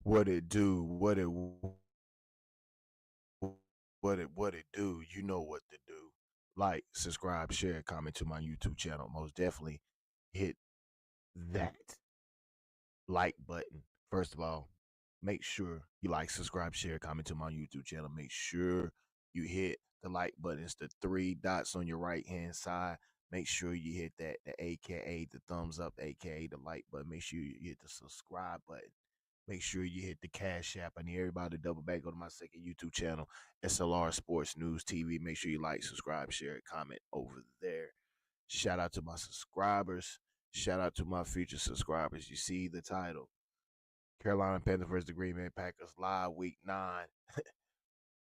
What it do? What it do? You know what to do. Like, subscribe, share, comment to my YouTube channel. Most definitely hit that like button. First of all, make sure you like, subscribe, share, comment to my YouTube channel. Make sure you hit the like button. It's the three dots on your right hand side. Make sure you hit that, the AKA the thumbs up, AKA the like button. Make sure you hit the subscribe button. Make sure you hit the Cash App. I need everybody to double back. Go to my second YouTube channel, S.L.R Sports News TV. Make sure you like, subscribe, share, comment over there. Shout out to my subscribers. Shout out to my future subscribers. You see the title: Carolina Panthers versus the Green Bay Packers live week 9.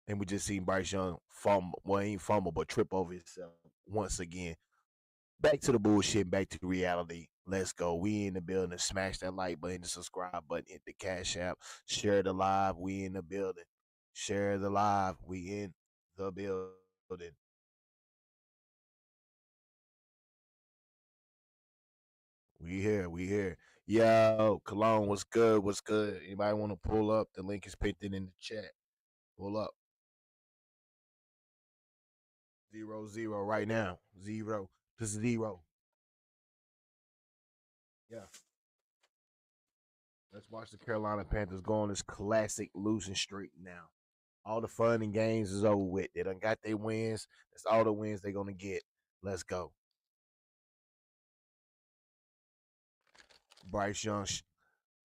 And we just seen Bryce Young fumble. Well, he ain't fumble, but trip over himself once again. Back to the bullshit, back to reality. Let's go. We in the building. Smash that like button, the subscribe button, hit the Cash App, share the live. We in the building. Share the live. We in the building. We here. We here. Yo, Cologne, what's good? What's good? Anybody want to pull up? The link is pinned in the chat. Pull up. 0-0 right now. 0-0. Yeah. Let's watch the Carolina Panthers go on this classic losing streak now. All the fun and games is over with. They done got their wins. That's all the wins they're gonna get. Let's go. Bryce Young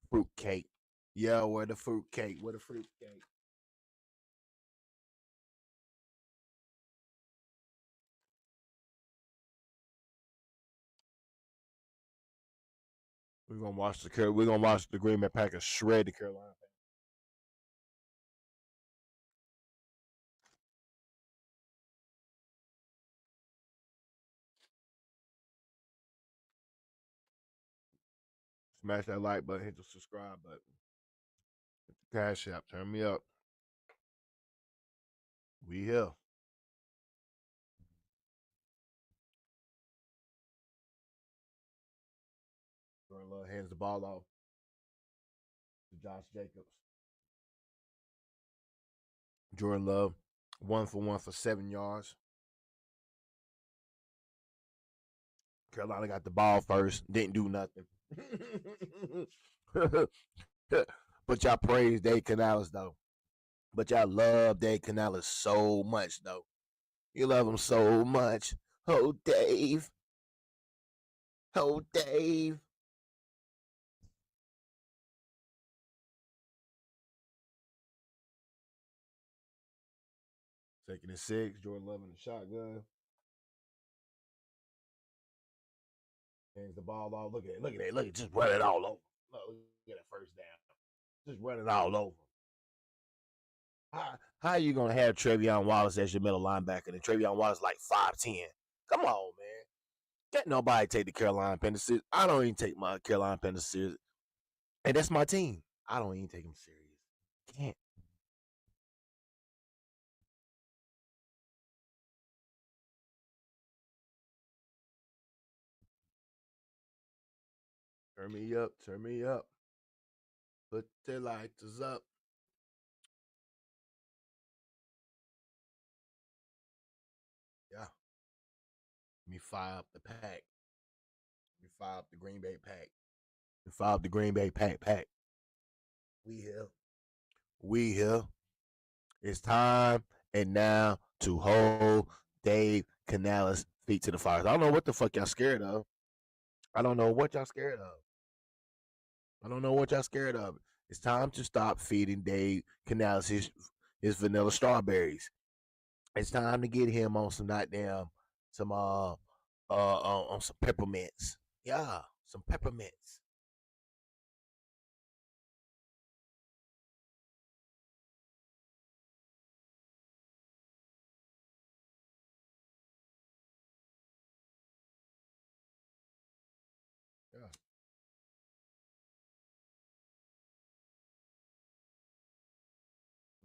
fruit cake. Yeah, where the fruit cake? Where the fruit cake? We're gonna watch the Green Bay Packers shred the Carolina Panthers. Smash that like button, hit the subscribe button. Hit the Cash App, turn me up. We here. Jordan Love hands the ball off to Josh Jacobs. Jordan Love, 1 for 1 for 7 yards. Carolina got the ball first, didn't do nothing. But y'all praise Dave Canales though. But y'all love Dave Canales so much though. You love him so much. Oh Dave. Oh Dave. 2nd and 6. Jordan Love in the shotgun. Hands the ball off. Look at it. Look at it. Look at it. Just run it all over. Look at that first down. Just run it all over. How are you gonna have Trevion Wallace as your middle linebacker and Trevion Wallace like 5'10"? Come on, man. Can't nobody take the Carolina Panthers serious. I don't even take my Carolina Panthers serious. And that's my team. I don't even take them serious. Can't. Turn me up. Turn me up. Put the lights up. Yeah. Let me fire up the pack. Let me fire up the Green Bay pack. Let me fire up the Green Bay pack. We here. We here. It's time and now to hold Dave Canales' feet to the fire. I don't know what the fuck y'all scared of. I don't know what y'all scared of. I don't know what y'all scared of. It's time to stop feeding Dave Canales his vanilla strawberries. It's time to get him on some goddamn on some peppermints. Yeah, some peppermints. Yeah.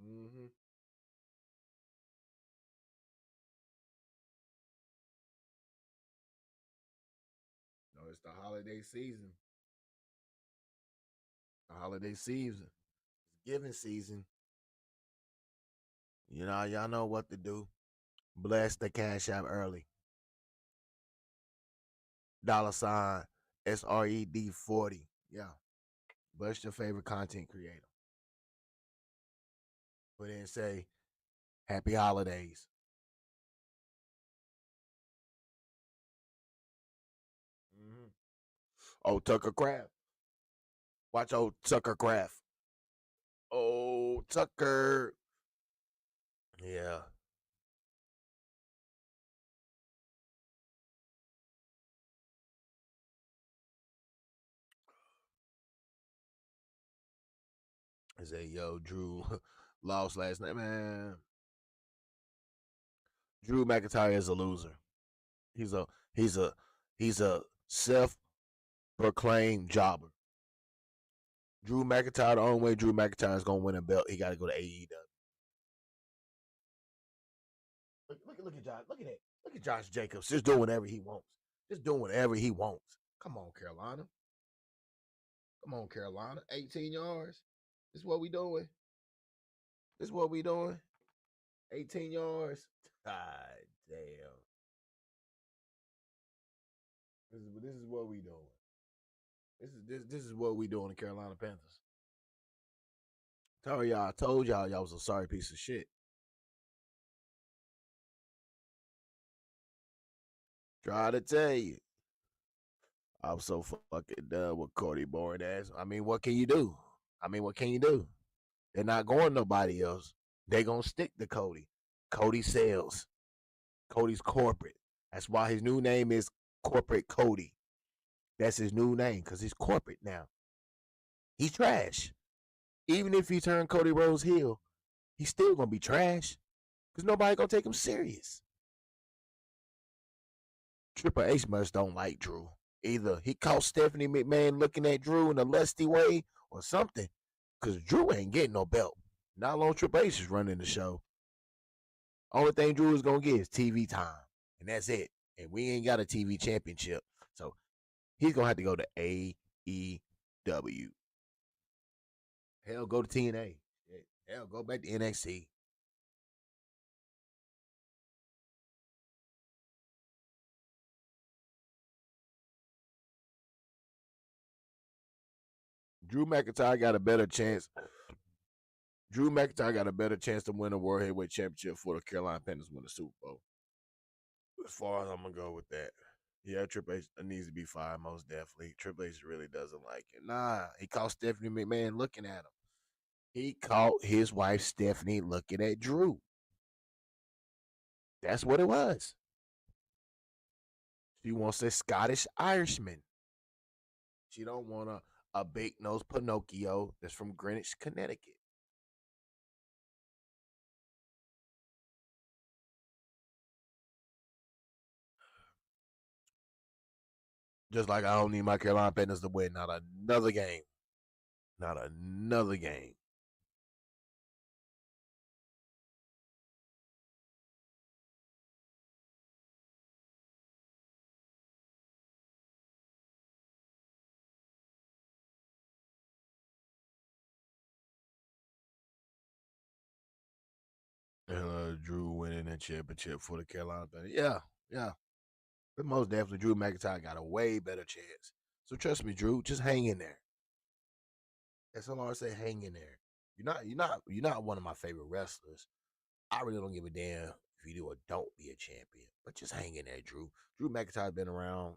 Mm-hmm. No, it's the holiday season. The holiday season. Giving season. You know, y'all know what to do. Bless the cash app early. $ SRED40. Yeah. Bless your favorite content creator. Put in say happy holidays. Mm-hmm. Oh, Tucker Craft. Watch old Tucker Craft. Oh, Tucker. Yeah. I say, yo, Drew lost last night. Man, Drew McIntyre is a loser. He's a he's a he's a self-proclaimed jobber. Drew McIntyre, the only way Drew McIntyre is gonna win a belt, he gotta go to AEW. Look at Josh. Look at that. Look at Josh Jacobs just doing whatever he wants. Just doing whatever he wants. Come on, Carolina. Come on, Carolina. 18 yards. This is what we doing. This is what we doing. 18 yards. God damn. This is what we doing. This is what we doing, the Carolina Panthers. I told y'all was a sorry piece of shit. Try to tell you. I'm so fucking done with Cody boring ass. I mean, what can you do? What can you do? They're not going nobody else. They gonna stick to Cody. Cody sells. Cody's corporate. That's why his new name is Corporate Cody. That's his new name because he's corporate now. He's trash. Even if he turn Cody Rhodes heel, he's still gonna be trash because nobody gonna take him serious. Triple H must don't like Drew. Either he caught Stephanie McMahon looking at Drew in a lusty way or something. Because Drew ain't getting no belt. Not long Triple H is running the show. Only thing Drew is going to get is TV time. And that's it. And we ain't got a TV championship. So he's going to have to go to AEW. Hell, go to TNA. Hell, go back to NXT. Drew McIntyre got a better chance. Drew McIntyre got a better chance to win a World Heavyweight Championship for the Carolina Panthers win the Super Bowl. As far as I'm gonna go with that. Yeah, Triple H needs to be fired most definitely. Triple H really doesn't like it. Nah, he caught Stephanie McMahon looking at him. He caught his wife Stephanie looking at Drew. That's what it was. She wants a Scottish Irishman. She don't want a big nose Pinocchio that's from Greenwich, Connecticut. Just like I don't need my Carolina Panthers to win. Not another game. Not another game. And Drew winning that championship for the Carolina Panthers. Yeah, yeah. But most definitely, Drew McIntyre got a way better chance. So trust me, Drew, just hang in there. S.L.R say hang in there. You're not one of my favorite wrestlers. I really don't give a damn if you do or don't be a champion. But just hang in there, Drew. Drew McIntyre been around.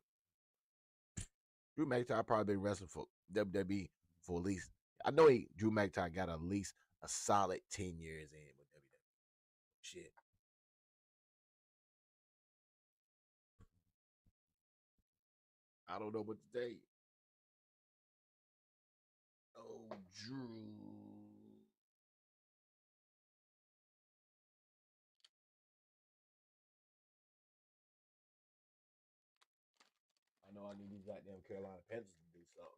Drew McIntyre probably been wrestling for WWE for at least. I know Drew McIntyre got at least a solid 10 years in with WWE. Shit, I don't know what to tell you. Oh, Drew. I know I need these goddamn Carolina Panthers to do something.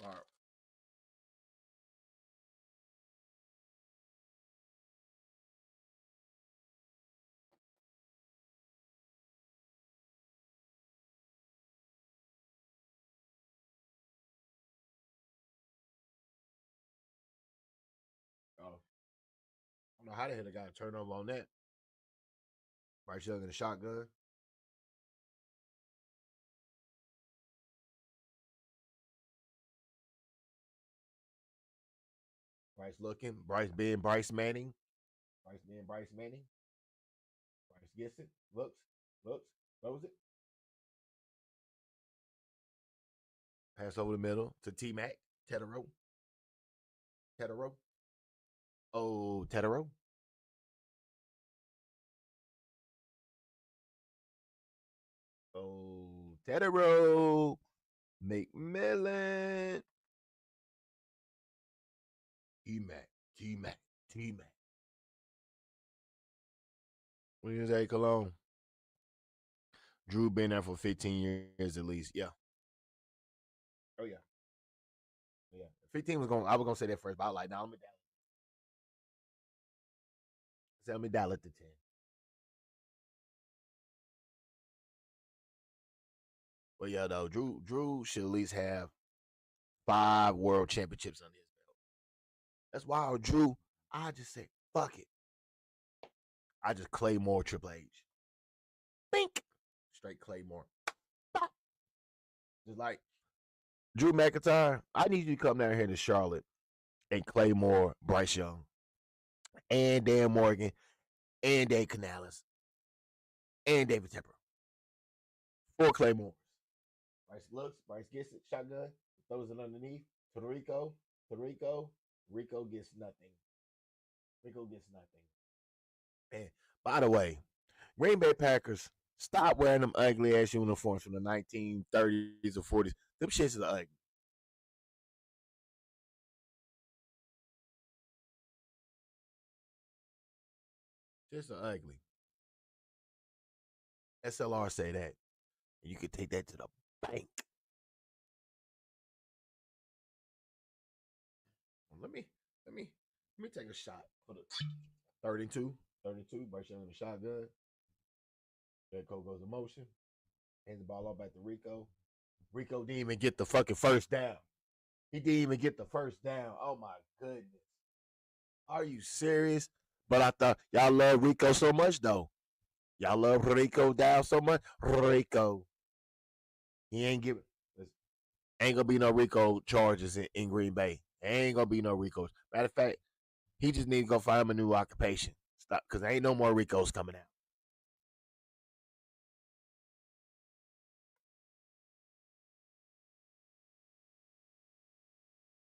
All right. know how the hell they got a turnover on that. Bryce Young in the shotgun. Bryce looking. Bryce being Bryce Manning. Bryce being Bryce Manning. Bryce gets it. Looks, throws it. Pass over the middle to T Mac. Tetero. Tetero. Oh, Tetero. Oh, Tetero. McMillan. T Mac. T Mac. T Mac. When is that Cologne? Drew been there for 15 years at least. Yeah. Oh yeah. Yeah. 15 was going. I was gonna say that first, but I was like, nah, let me dial it to 10. But yeah, though, Drew should at least have 5 world championships under his belt. That's why Drew, I just say, fuck it. I just Claymore Triple H. Think. Straight Claymore. Just like Drew McIntyre, I need you to come down here to Charlotte and Claymore Bryce Young and Dan Morgan and Dave Canales and David Tepper. 4 Claymores. Bryce looks, Bryce gets it, shotgun, throws it underneath to Rico gets nothing. Rico gets nothing. And by the way, Green Bay Packers, stop wearing them ugly ass uniforms from the 1930s or 40s. Them shits are ugly. Shits are ugly. S.L.R say that. And you can take that to the bank. Let me let me let me take a shot for the 32. 32, Bryce Young in the shotgun. Jericho goes in motion. Hands the ball off back to Rico. Rico didn't even get the fucking first down. He didn't even get the first down. Oh my goodness. Are you serious? But I thought y'all love Rico so much though. Y'all love Rico down so much. Rico. He ain't giving. Ain't gonna be no Rico charges in Green Bay. Ain't gonna be no Rico. Matter of fact, he just need to go find him a new occupation. Stop, because ain't no more Ricos coming out.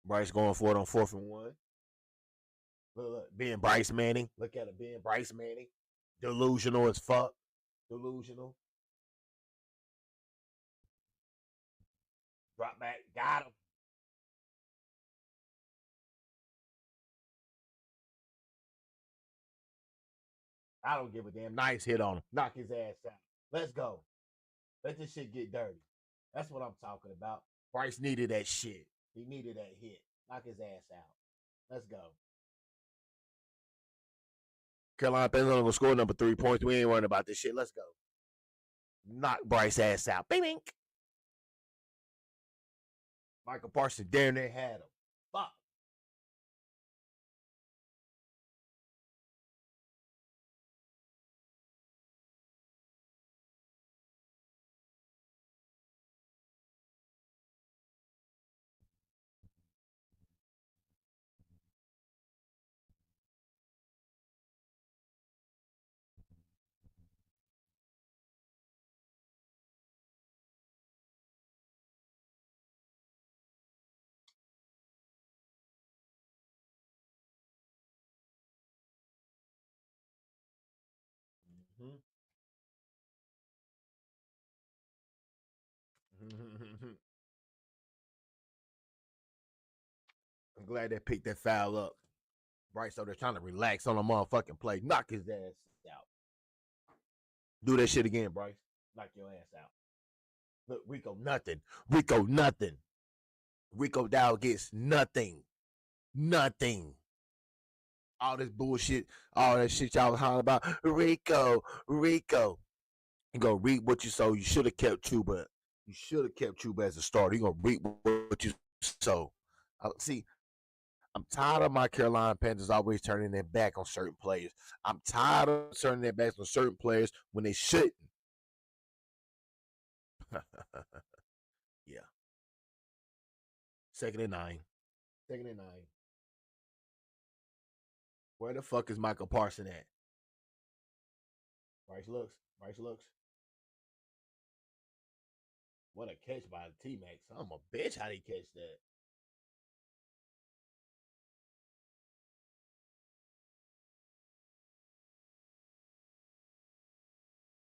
Bryce going for it on 4th and 1. Look, being Bryce Manning. Look at it, being Bryce Manning. Delusional as fuck. Delusional. Drop back. Got him. I don't give a damn. Nice hit on him. Knock his ass out. Let's go. Let this shit get dirty. That's what I'm talking about. Bryce needed that shit. He needed that hit. Knock his ass out. Let's go. Carolina Panthers gonna score number 3 points. We ain't worrying about this shit. Let's go. Knock Bryce ass out. Bing, bing. Michael Parsons damn near had him. Fuck. Mm-hmm. I'm glad they picked that foul up. Bryce so they're trying to relax on a motherfucking play. Knock his ass out. Do that shit again, Bryce. Knock your ass out. Look, Rico, nothing. Rico, nothing. Rico Dow gets nothing. Nothing. All this bullshit, all that shit y'all was hollering about. Rico, Rico. You gonna reap what you sow. You should have kept Chuba. You should have kept Chuba as a starter. You gonna reap what you sow. See, I'm tired of my Carolina Panthers always turning their back on certain players. I'm tired of turning their backs on certain players when they shouldn't. Yeah. Second and 9. Second and 9. Where the fuck is Michael Parson at? Bryce looks. Bryce looks. What a catch by T Max. I'm a bitch how they catch that.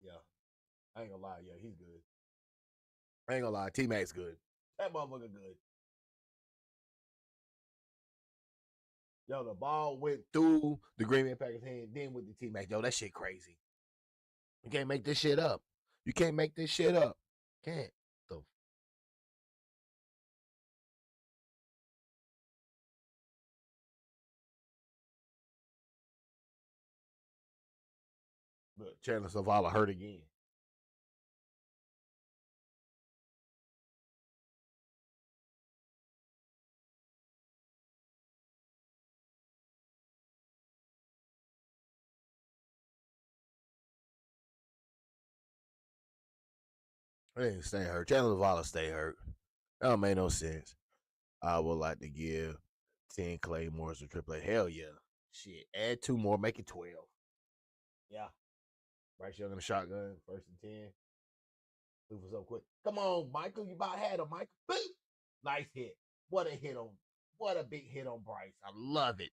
Yeah. I ain't gonna lie. Yeah, he's good. I ain't gonna lie. T Max good. That motherfucker good. Yo, the ball went through the Green Bay Packers' hand, then with the T Max. Yo, that shit crazy. You can't make this shit up. You can't make this shit up. Can't. The Look, Chandler Zavala hurt again. He didn't stay hurt. Chandler Zavala stay hurt. That don't make no sense. I would like to give 10 Claymores to AAA. Hell yeah. Shit. Add 2 more, make it 12. Yeah. Bryce Young in the shotgun, first and 10. Move us up quick. Come on, Michael. You about had him, Michael. Boop. Nice hit. What a hit on. What a big hit on Bryce. I love it.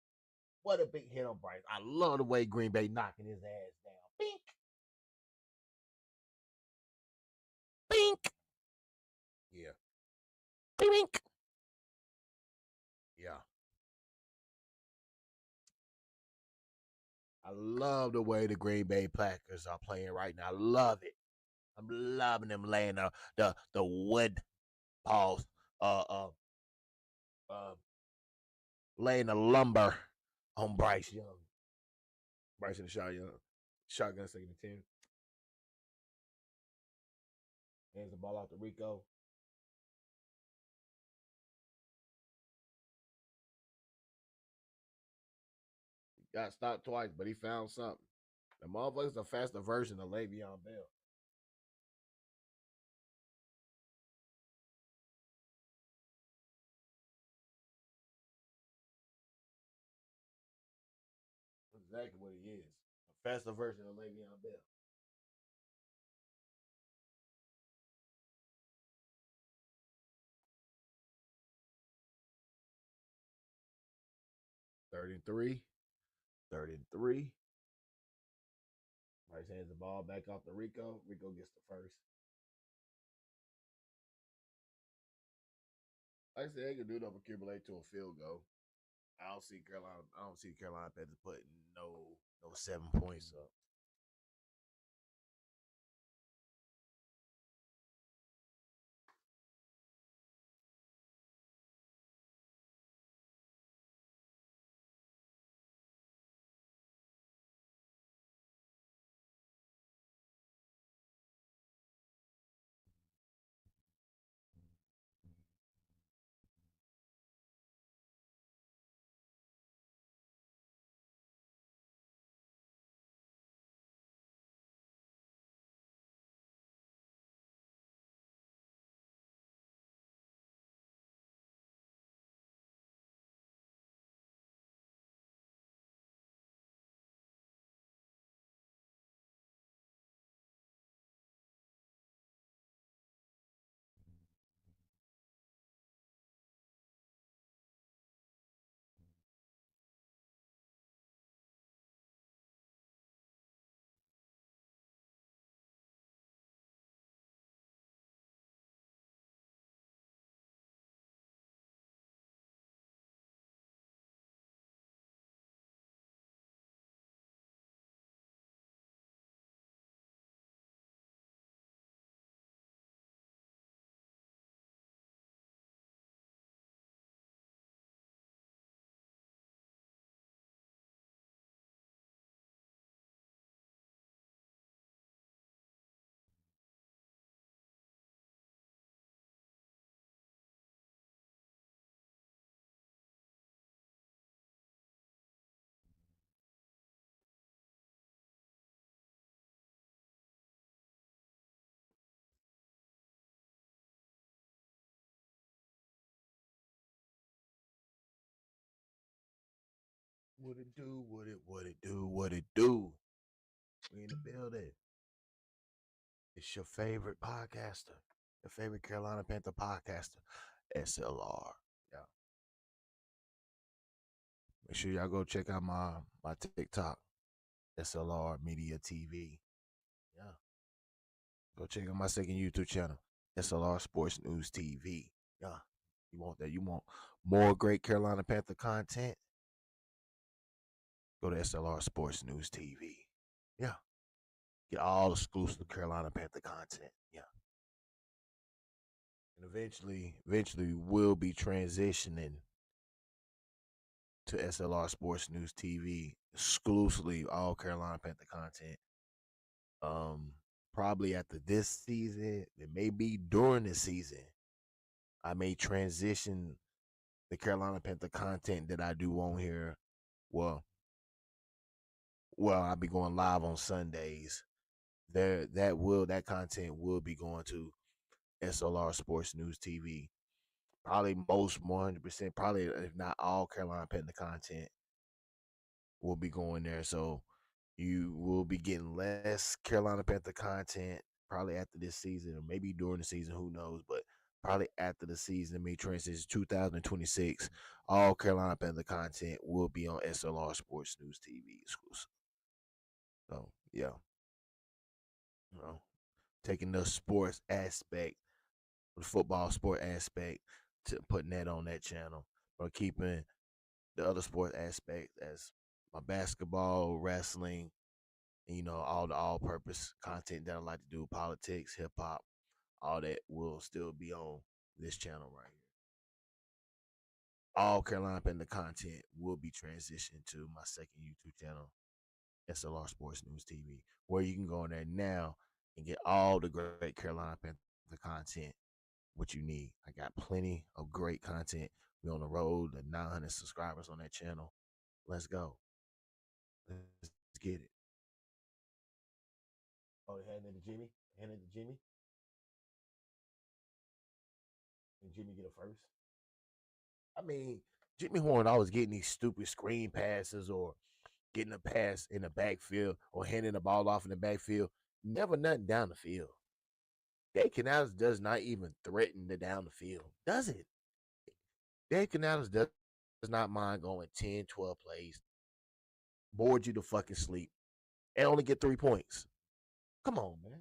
What a big hit on Bryce. I love the way Green Bay knocking his ass down. Bink. Bink. Yeah. Bink. Yeah. I love the way the Green Bay Packers are playing right now. I love it. I'm loving them laying the wood paws, uh, uh, uh, laying the lumber on Bryce Young. Bryce in the shotgun, second and 10. Hands the ball out to Rico. Got stopped twice, but he found something. The motherfucker's a faster version of Le'Veon Bell. That's exactly what he is. A faster version of Le'Veon Bell. 33. 33. Bryce hands the ball back off to Rico. Rico gets the first. Like I said, they can do it up accumulate to a field goal. I don't see Carolina. I don't see Carolina Panthers putting no 7 points up. What it do? What it do? What it do? We in the building. It's your favorite podcaster, your favorite Carolina Panther podcaster, S.L.R. Yeah. Make sure y'all go check out my TikTok, S.L.R Media TV. Yeah. Go check out my second YouTube channel, S.L.R Sports News TV. Yeah. You want that? You want more great Carolina Panther content? Go to S.L.R Sports News TV. Yeah. Get all exclusive Carolina Panther content. Yeah. And eventually we'll be transitioning to S.L.R Sports News TV, exclusively all Carolina Panther content. Um, Probably after this season, it may be during the season. I may transition the Carolina Panther content that I do on here. Well, I'll be going live on Sundays. That content will be going to S.L.R Sports News TV. Probably most 100%, probably if not all Carolina Panther content will be going there. So you will be getting less Carolina Panther content probably after this season, or maybe during the season, who knows? But probably after the season, me transition 2026, all Carolina Panther content will be on S.L.R Sports News TV exclusive. So yeah, you know, taking the sports aspect, the football sport aspect, to putting that on that channel, or keeping the other sport aspect as my basketball, wrestling, and, all the all-purpose content that I like to do, politics, hip hop, all that will still be on this channel right here. All Carolina Panther content will be transitioned to my second YouTube channel, S.L.R Sports News TV, where you can go in there now and get all the great Carolina Panther content, what you need. I got plenty of great content. We on the road to 900 subscribers on that channel. Let's go. Let's get it. Oh, hand it to Jimmy. Hand it to Jimmy. And Jimmy get it first. I mean, Jimmy Horn always getting these stupid screen passes or getting a pass in the backfield or handing the ball off in the backfield. Never nothing down the field. Dave Canales does not even threaten the down the field, does it? Dave Canales does not mind going 10, 12 plays, board you to fucking sleep, and only get 3 points. Come on, man.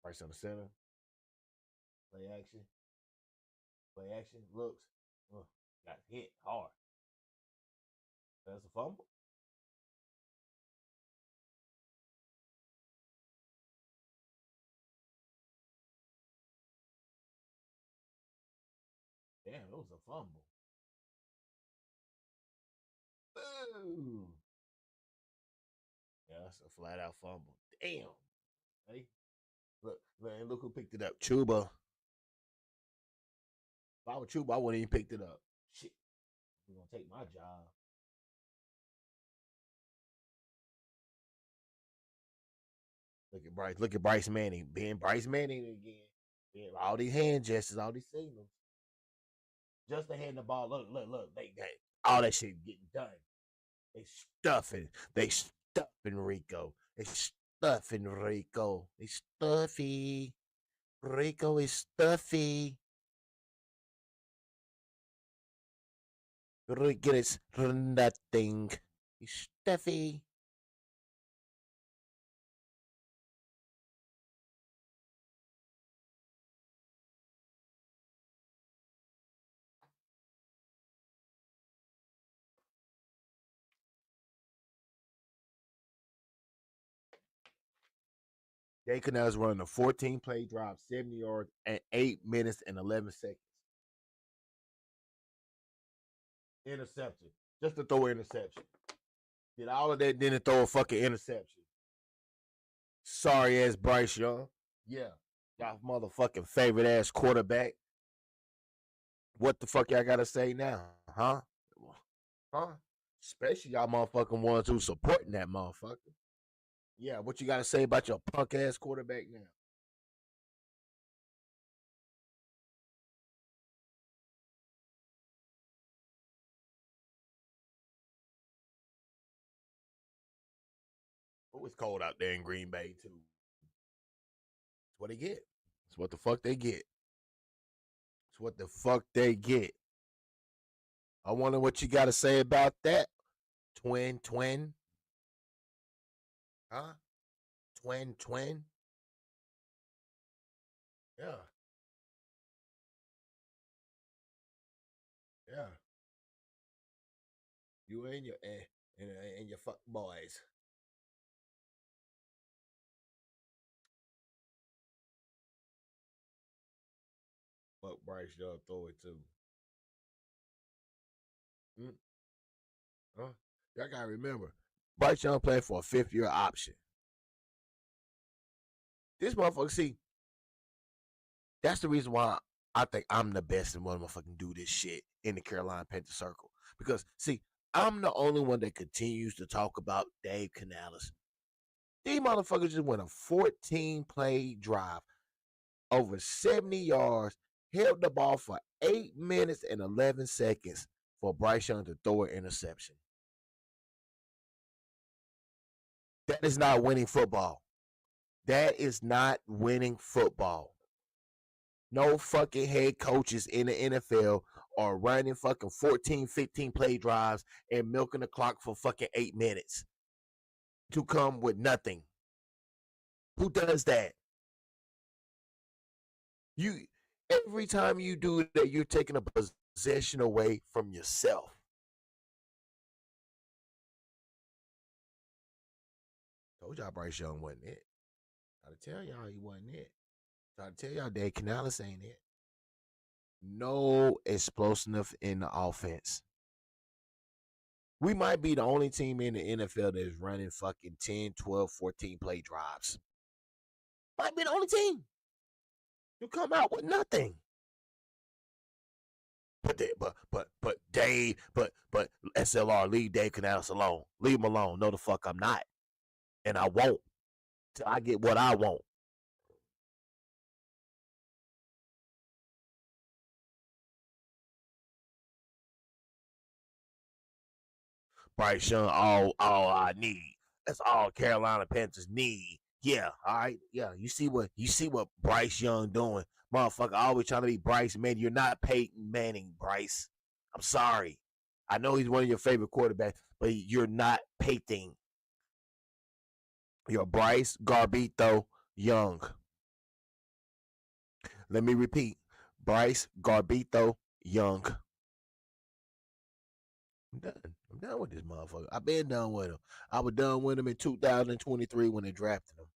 Bryce on the center. Play action. Play action. Looks. Got hit hard. That's a fumble. Damn, it was a fumble. Boo. Yeah, that's a flat out fumble. Damn. Hey, look, man, look who picked it up. Chuba. If I were Chuba, I wouldn't even picked it up. Shit. You're gonna take my job. Look at Bryce. Look at Bryce Manning. Being Bryce Manning again. Being all these hand gestures, all these signals. Just to hand the ball. Look. They all that shit getting done. They stuffing. They stuffing Rico. They stuffing Rico. They stuffy. Rico is stuffy. Rico is nothing. He's stuffy. Jay Canals running a 14 play drive, 70 yards, and 8 minutes and 11 seconds. Interception. Just to throw an interception. Did all of that, didn't throw a fucking interception. Sorry ass Bryce Young. Yeah. Y'all motherfucking favorite ass quarterback. What the fuck y'all gotta say now? Huh? Huh? Especially y'all motherfucking ones who supporting that motherfucker. Yeah, what you gotta say about your punk ass quarterback now? it's cold out there in Green Bay too. That's what they get. That's what the fuck they get. That's what the fuck they get. I wonder what you got to say about that, twin. Huh? Twin. Yeah, yeah. You and your and your fuck boys. Fuck Bryce Young, throw it too. Mm, huh? Y'all gotta remember, Bryce Young playing for a 5th-year option. This motherfucker, see, that's the reason why I think I'm the best and one motherfucking do this shit in the Carolina Panther circle. Because see, I'm the only one that continues to talk about Dave Canales. These motherfuckers just went a 14 play drive over 70 yards, held the ball for 8 minutes and 11 seconds for Bryce Young to throw an interception. That is not winning football. That is not winning football. No fucking head coaches in the NFL are running fucking 14, 15 play drives and milking the clock for fucking 8 minutes to come with nothing. Who does that? You every time you do that, you're taking a possession away from yourself. Told y'all Bryce Young wasn't it. Gotta tell y'all he wasn't it. Gotta tell y'all Dave Canales ain't it. No explosiveness in the offense. We might be the only team in the NFL that is running fucking 10, 12, 14 play drives. Might be the only team. You come out with nothing. But Dave, but S.L.R. leave Dave Canales alone. Leave him alone. No, the fuck I'm not, and I won't till I get what I want. Bryce Young, all I need. That's all Carolina Panthers need. Yeah, all right. Yeah, you see what Bryce Young doing, motherfucker. Always trying to be Bryce Manning. You're not Peyton Manning, Bryce. I'm sorry. I know he's one of your favorite quarterbacks, but you're not Peyton. You're Bryce Garbito Young. Let me repeat. Bryce Garbito Young. I'm done. I'm done with this motherfucker. I've been done with him. I was done with him in 2023 when they drafted him.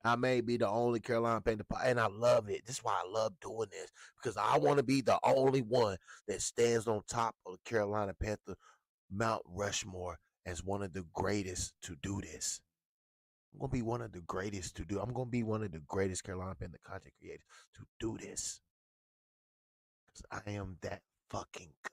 I may be the only Carolina Panther, and I love it. This is why I love doing this because I want to be the only one that stands on top of the Carolina Panther Mount Rushmore as one of the greatest to do this. I'm gonna be one of the greatest to do. I'm gonna be one of the greatest Carolina Panther content creators to do this because I am that fucking good.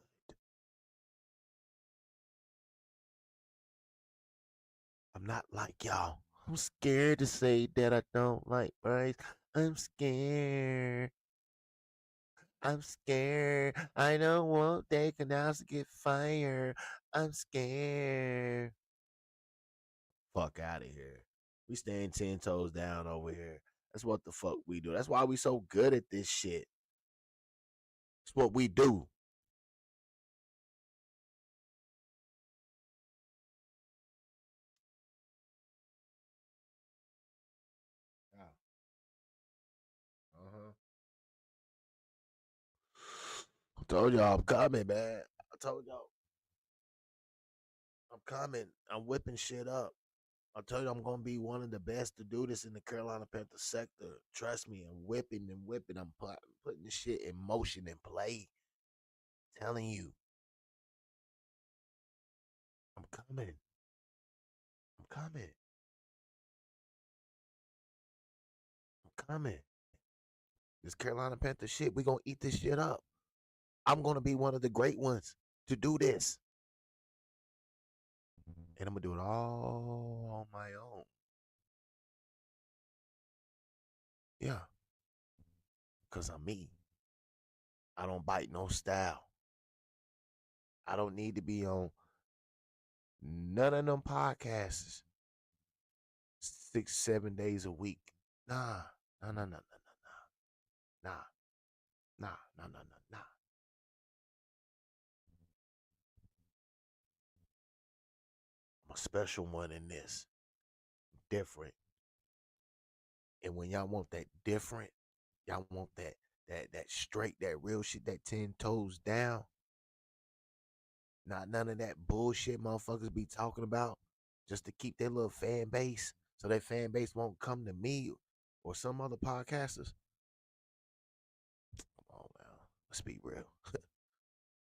I'm not like y'all. I'm scared to say that I don't like Bryce. I'm scared. I'm scared. I don't want Dave Canals to get fired. I'm scared. Fuck out of here. We stand 10 toes down over here. That's what the fuck we do. That's why we so good at this shit. It's what we do. Yeah. Uh-huh. I told y'all I'm coming, man. I told y'all I'm coming. I'm whipping shit up. I told you I'm gonna be one of the best to do this in the Carolina Panther sector. Trust me, I'm whipping and whipping. I'm putting this shit in motion and play. Telling you, I'm coming. I'm coming. I'm coming. This Carolina Panther shit, we gonna eat this shit up. I'm gonna be one of the great ones to do this. And I'm gonna do it all on my own. Yeah. Cause I'm me. I don't bite no style. I don't need to be on none of them podcasts. 6, 7 days a week. Nah, nah, nah, nah, nah, nah, nah, nah, nah, nah, nah, nah. I'm a special one in this. Different. And when y'all want that different, y'all want that straight, that real shit, that 10 toes down. Not none of that bullshit motherfuckers be talking about just to keep their little fan base so that fan base won't come to me or some other podcasters. Come on now. Let's be real.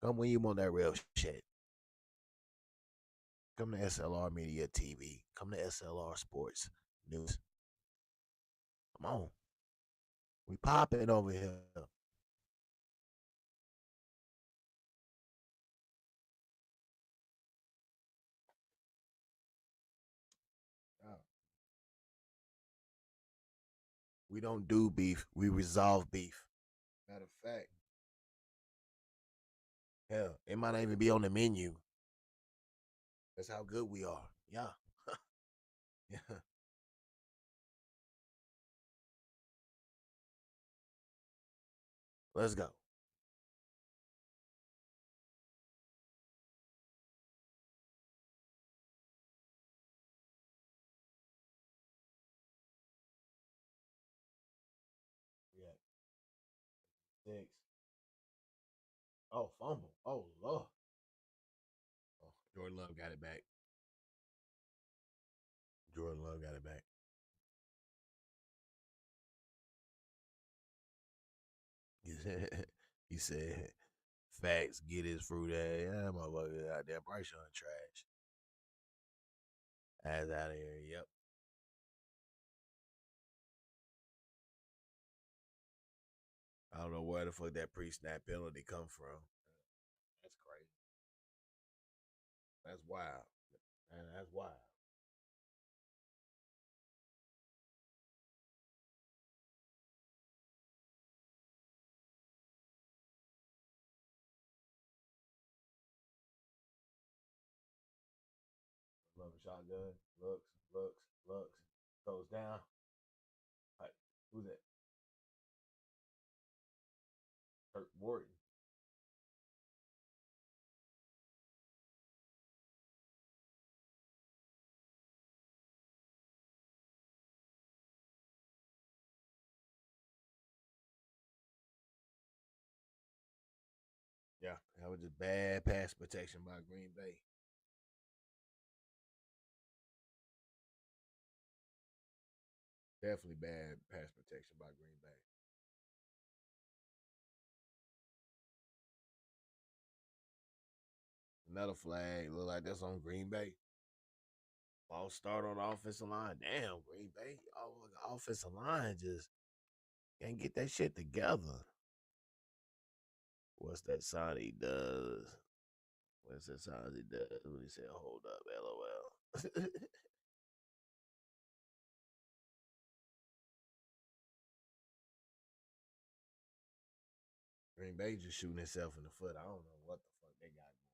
Come when you want that real shit. Come to S.L.R Media TV. Come to S.L.R Sports News. Come on. We popping over here. Yeah. We don't do beef. We resolve beef. Matter of fact, hell, it might not even be on the menu. That's how good we are. Yeah. Yeah. Let's go. Yeah. Six. Oh, fumble. Oh, Lord. Oh, Jordan Love got it back. Jordan Love got it back. He said, he said facts, get his fruit ass. Yeah, motherfucker out there. Bryce Young trash. Ass out of here. Yep. I don't know where the fuck that pre-snap penalty come from. That's crazy. That's wild. Man, that's wild. 11 shotgun. Looks. Goes down. Like, who's that? Kurt Warden. Yeah, that was just bad pass protection by Green Bay. Definitely bad pass protection by Green Bay. Another flag. Look like that's on Green Bay. False start on the offensive line. Damn, Green Bay. Oh, the offensive line just can't get that shit together. What's that sign he does? What's that sign he does when he said, hold up, LOL? Green Bay just shooting himself in the foot. I don't know what the fuck they got going.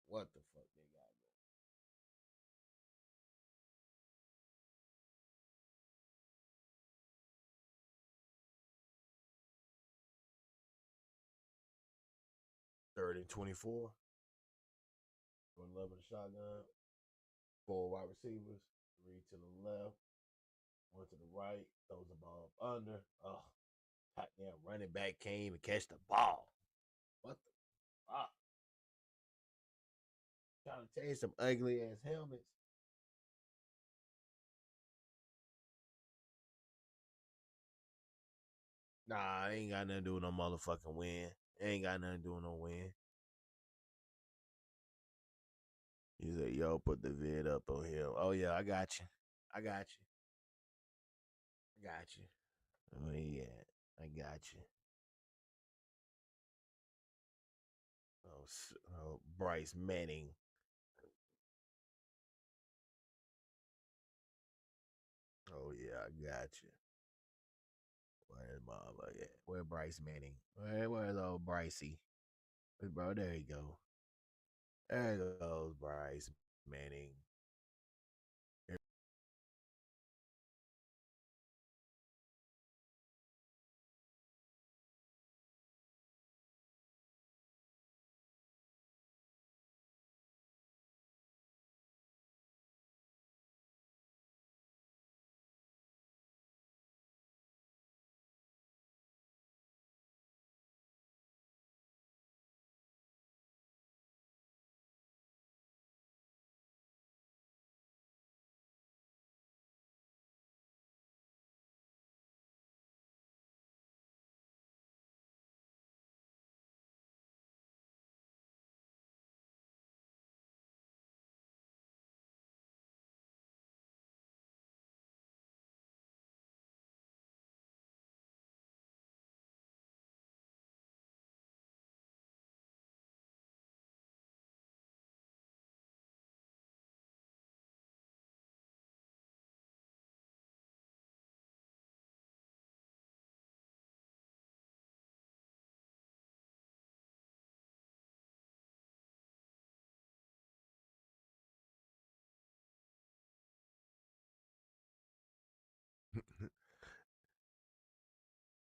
What the fuck they got going. 3rd and 24. Going love with a shotgun. Four wide receivers. Three to the left. One to the right. Throws the ball up under. Oh, goddamn running back came and catch the ball. What the fuck? Trying to change some ugly ass helmets. Nah, I ain't got nothing to do with no motherfucking win. Ain't got nothing to do with no win. He said, yo, put the vid up on him. Oh, yeah, I got you. I got you. I got you. Oh, yeah, I got you. Oh, Bryce Manning. Oh, yeah, I got you. Where's motherfucker? Where Bryce Manning? Where's old Brycey? Bro, there you go. There goes Bryce Manning.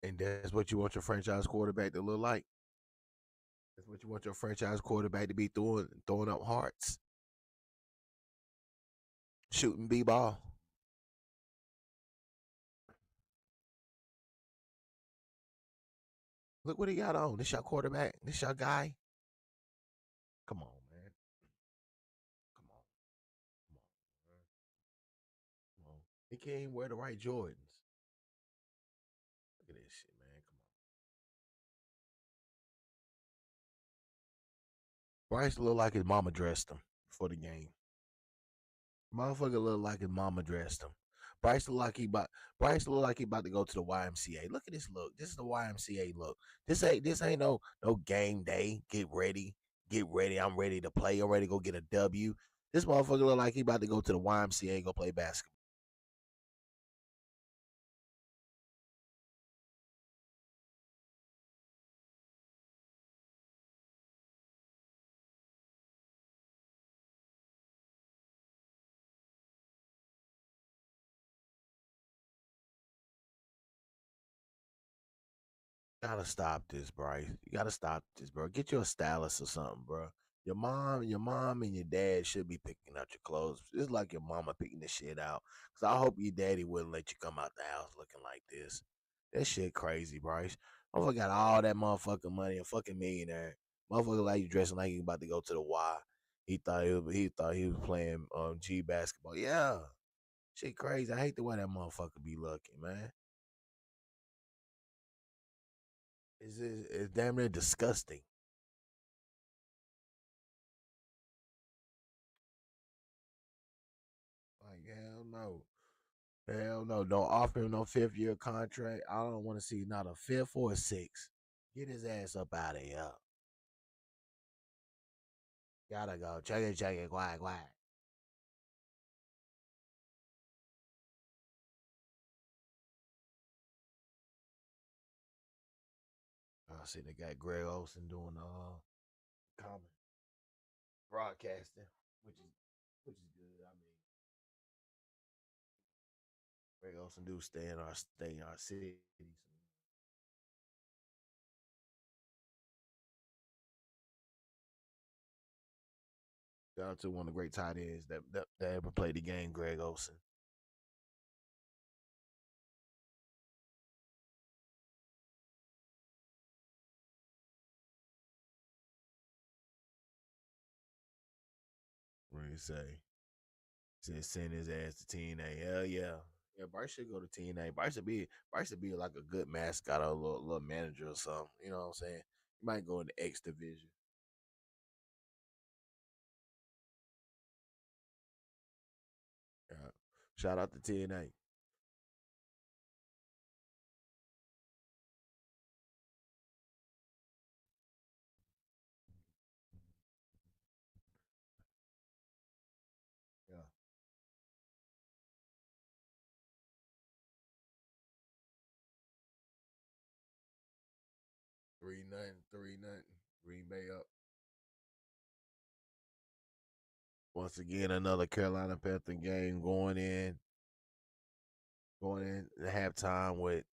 And that's what you want your franchise quarterback to look like. That's what you want your franchise quarterback to be throwing up hearts, shooting b-ball. Look what he got on. This your quarterback. This your guy. Come on, man. Come on. Come on, man. Come on. He can't even wear the right Jordans. Look at this shit, man. Come on. Bryce looked like his mama dressed him for the game. Motherfucker look like his mama dressed him. Bryce look like he about Bryce look like he about to go to the YMCA. Look at this look. This is the YMCA look. This ain't no game day. Get ready. Get ready. I'm ready to play. I'm ready to go get a W. This motherfucker look like he about to go to the YMCA and go play basketball. Gotta stop this, Bryce. You gotta stop this, bro. Get you a stylist or something, bro. Your mom, and your dad should be picking out your clothes. It's like your mama picking this shit out. Cause I hope your daddy wouldn't let you come out the house looking like this. That shit crazy, Bryce. Motherfucker got all that motherfucking money, a fucking millionaire. Motherfucker like you dressing like you about to go to the Y. He thought he was playing G basketball. Yeah, shit crazy. I hate the way that motherfucker be looking, man. It's damn near disgusting. Like hell no. Hell no. Don't offer him no 5 year contract. I don't want to see not a fifth or a sixth. Get his ass up out of here. Gotta go. Check it, quack, quack. I see they got Greg Olson doing comment broadcasting, which is good. I mean, Greg Olson do stay in our city. So shout out to one of the great tight ends that ever played the game, Greg Olson. What do you say? Said send his ass to TNA. Hell yeah. Yeah, Bryce should go to TNA. Bryce should be like a good mascot or a little manager or something. You know what I'm saying? He might go in the X division. Yeah. Shout out to TNA. Yeah. 3-0. 3-0. Green Bay up. Once again, another Carolina Panther game going in the halftime with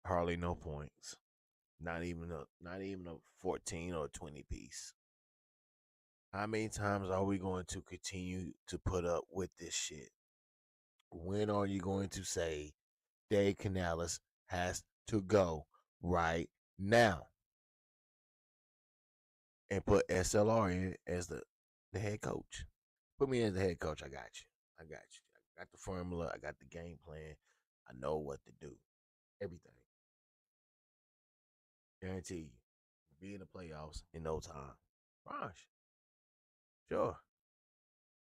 hardly no points. Not even a 14 or 20 piece. How many times are we going to continue to put up with this shit? When are you going to say Dave Canales has to go right now and put S.L.R in as the head coach? Put me as the head coach. I got you. I got you. I got the formula. I got the game plan. I know what to do. Everything. Guarantee you. Be in the playoffs in no time. Gosh, sure.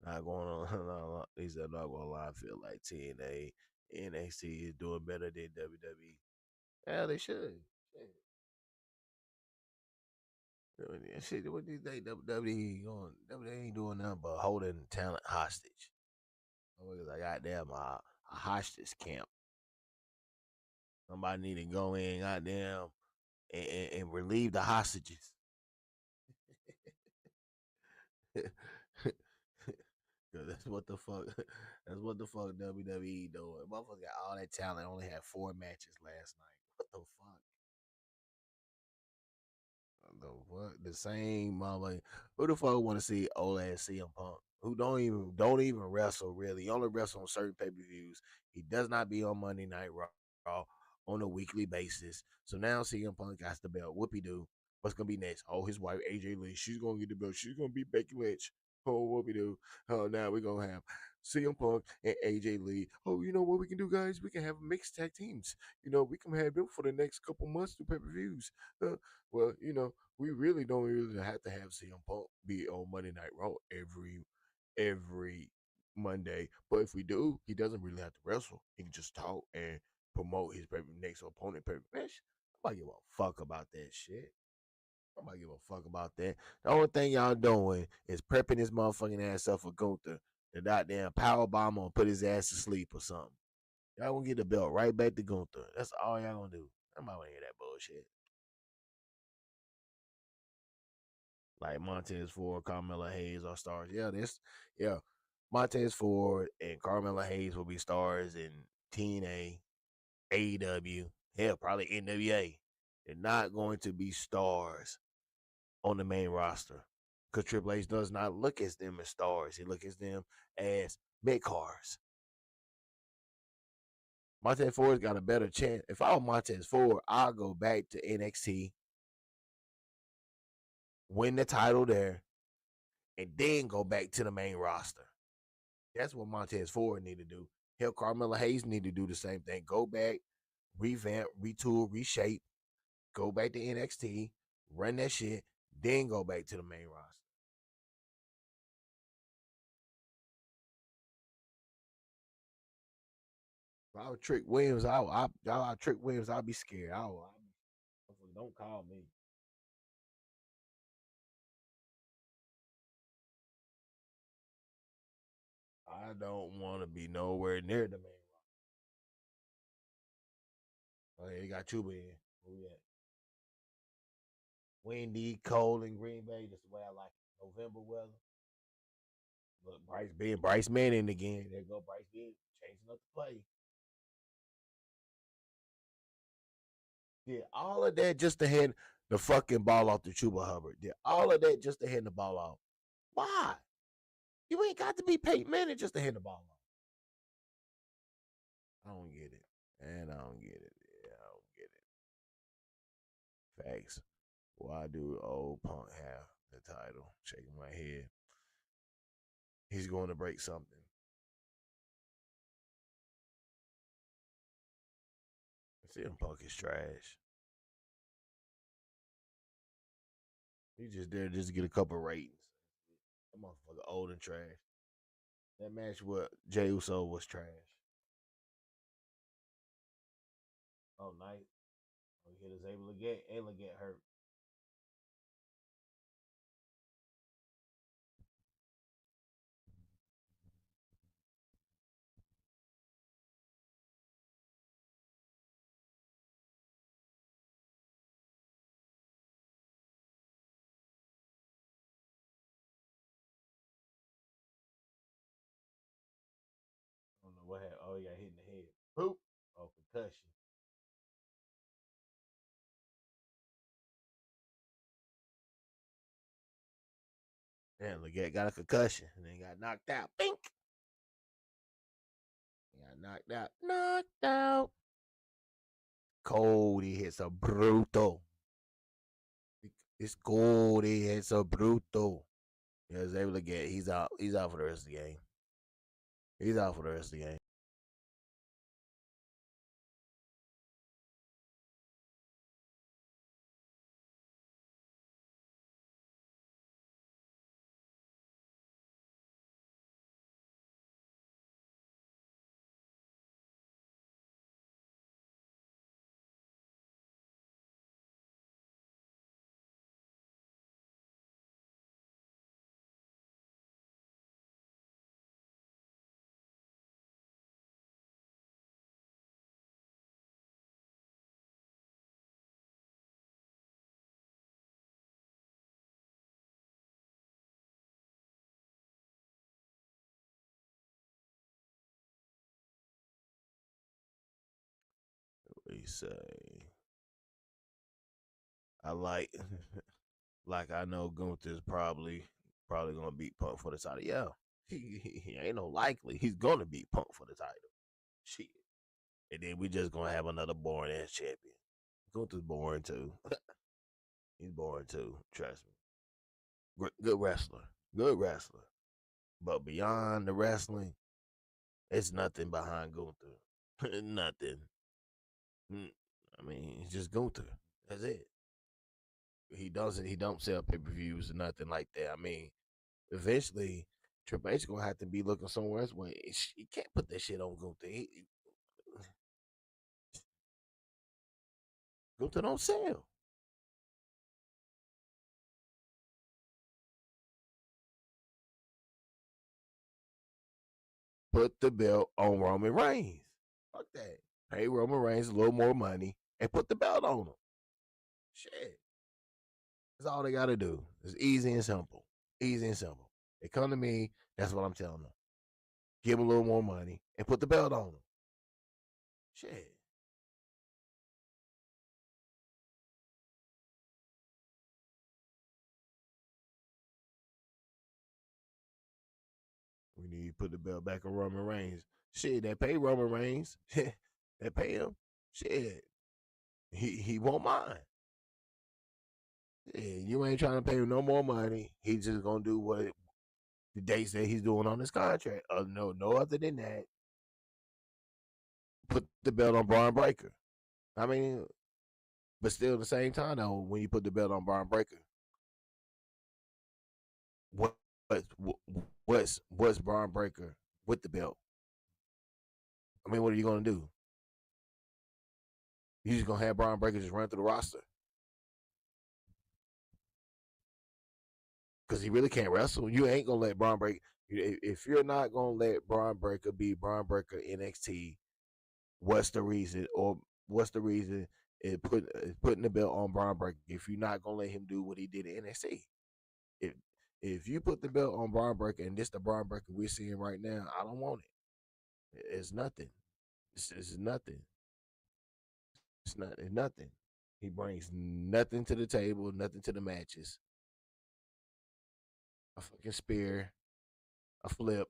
Not going on. No, he said, not going to lie. I feel like TNA, NXT is doing better than WWE. Yeah, they should. Shit, what do you think WWE going? WWE ain't doing nothing but holding talent hostage. Because I got them a hostage camp. Somebody need to go in, goddamn, and relieve the hostages. Cause that's what the fuck. That's what the fuck WWE doing. Motherfucker got all that talent. Only had 4 matches last night. What the fuck? The what? The same mama. Who the fuck want to see old ass CM Punk? Who don't even wrestle really. He only wrestle on certain pay per views. He does not be on Monday Night Raw on a weekly basis. So now CM Punk got the belt. Whoopie doo. What's gonna be next? Oh, his wife AJ Lee. She's gonna get the belt. She's gonna be Becky Lynch. Oh, whoopie doo. Oh, now we're gonna have CM Punk and AJ Lee. Oh, you know what we can do, guys? We can have mixed tag teams. We can have them for the next couple months to pay per views. Well, we really don't really have to have CM Punk be on Monday Night Raw every Monday. But if we do, he doesn't really have to wrestle. He can just talk and promote his next opponent. Match. Nobody give a fuck about that shit. Nobody give a fuck about that. The only thing y'all doing is prepping his motherfucking ass up for Gunther. The goddamn power bomb and put his ass to sleep or something. Y'all gonna get the belt right back to Gunther. That's all y'all gonna do. I'm not gonna hear that bullshit. Like Montez Ford, Carmella Hayes are stars. Yeah. Montez Ford and Carmella Hayes will be stars in TNA, AEW, hell, probably NWA. They're not going to be stars on the main roster. Because Triple H does not look at them as stars. He looks at them as mid cars. Montez Ford's got a better chance. If I was Montez Ford, I'll go back to NXT, win the title there, and then go back to the main roster. That's what Montez Ford need to do. Hell, Carmella Hayes need to do the same thing. Go back, revamp, retool, reshape, go back to NXT, run that shit, then go back to the main roster. If I would Trick Williams, I Trick Williams, I'll be scared. Don't call me. I don't want to be nowhere near the main roster. Oh, yeah, you got Chuba in. Who we at? Windy, cold in Green Bay. Just the way I like it. November weather. Look, Bryce Manning again. There go Bryce Manning changing up the play. Did all of that just to hand the fucking ball off to Chuba Hubbard. Did all of that just to hand the ball off. Why? You ain't got to be Peyton Manning just to hand the ball off. I don't get it. And I don't get it. Yeah, I don't get it. Facts. Why do old Punk have the title? Shaking my head. He's going to break something. CM Punk is trash. He's just there just to get a couple ratings. That motherfucker old and trash. That match with Jey Uso was trash. Oh, nice. Oh, he was able to get Ayla get hurt. What happened? Oh, he got hit in the head. Boop. Oh, concussion. Damn, Leggett got a concussion and then got knocked out. Bink. He got knocked out. Knocked out. Cody hits a brutal. It's Cody hits a brutal. He was able to get. He's out. He's out for the rest of the game. He's out for the rest of the game. We say I like like I know Gunther's probably gonna beat Punk for the title. Yeah, he ain't no likely. He's gonna beat Punk for the title. Shit. And then we just gonna have another boring ass champion. Gunther's boring too. He's boring too. Trust me. Good wrestler. Good wrestler. But beyond the wrestling, it's nothing behind Gunther. Nothing. I mean, it's just Gunther. That's it. He don't sell pay per views or nothing like that. I mean, eventually Triple H gonna have to be looking somewhere else. Where he can't put that shit on Gunther. Gunther don't sell. Put the belt on Roman Reigns. Fuck that. Pay Roman Reigns a little more money and put the belt on him. Shit. That's all they gotta do. It's easy and simple. Easy and simple. They come to me, that's what I'm telling them. Give them a little more money and put the belt on them. Shit. We need to put the belt back on Roman Reigns. Shit, they pay Roman Reigns. They pay him. Shit. He won't mind. Yeah, you ain't trying to pay him no more money. He's just gonna do what the dates that he's doing on his contract. No other than that. Put the belt on Braun Breaker. I mean, but still, at the same time, though, when you put the belt on Braun Breaker, what what's Braun Breaker with the belt? I mean, what are you gonna do? You just gonna have Braun Breaker just run through the roster because he really can't wrestle. You ain't gonna let Braun Breaker. If you're not gonna let Braun Breaker be Braun Breaker NXT, what's the reason? Or what's the reason putting the belt on Braun Breaker if you're not gonna let him do what he did in NXT? If if you put the belt on Braun Breaker and this the Braun Breaker we're seeing right now, I don't want it. It's nothing. It's nothing. It's not. It's nothing. He brings nothing to the table. Nothing to the matches. A fucking spear, a flip.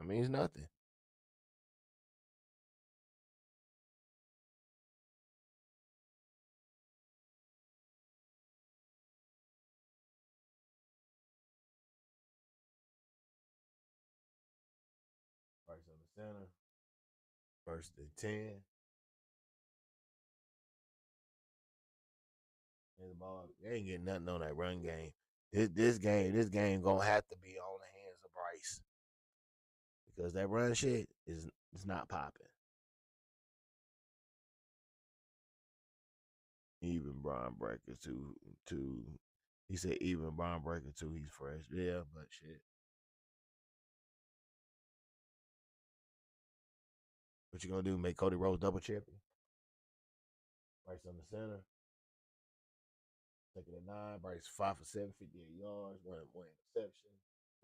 I mean, it's nothing. First on the center. First and 10. And the ball. They ain't getting nothing on that run game. This game gonna have to be on the hands of Bryce because that run shit is not popping. Even Brian Breaker too. He said even Brian Breaker too. He's fresh. Yeah, but shit. What you gonna do? Make Cody Rhodes double champion? Bryce on the center. Second and 9. Bryce 5 for 7, 58 yards. One interception.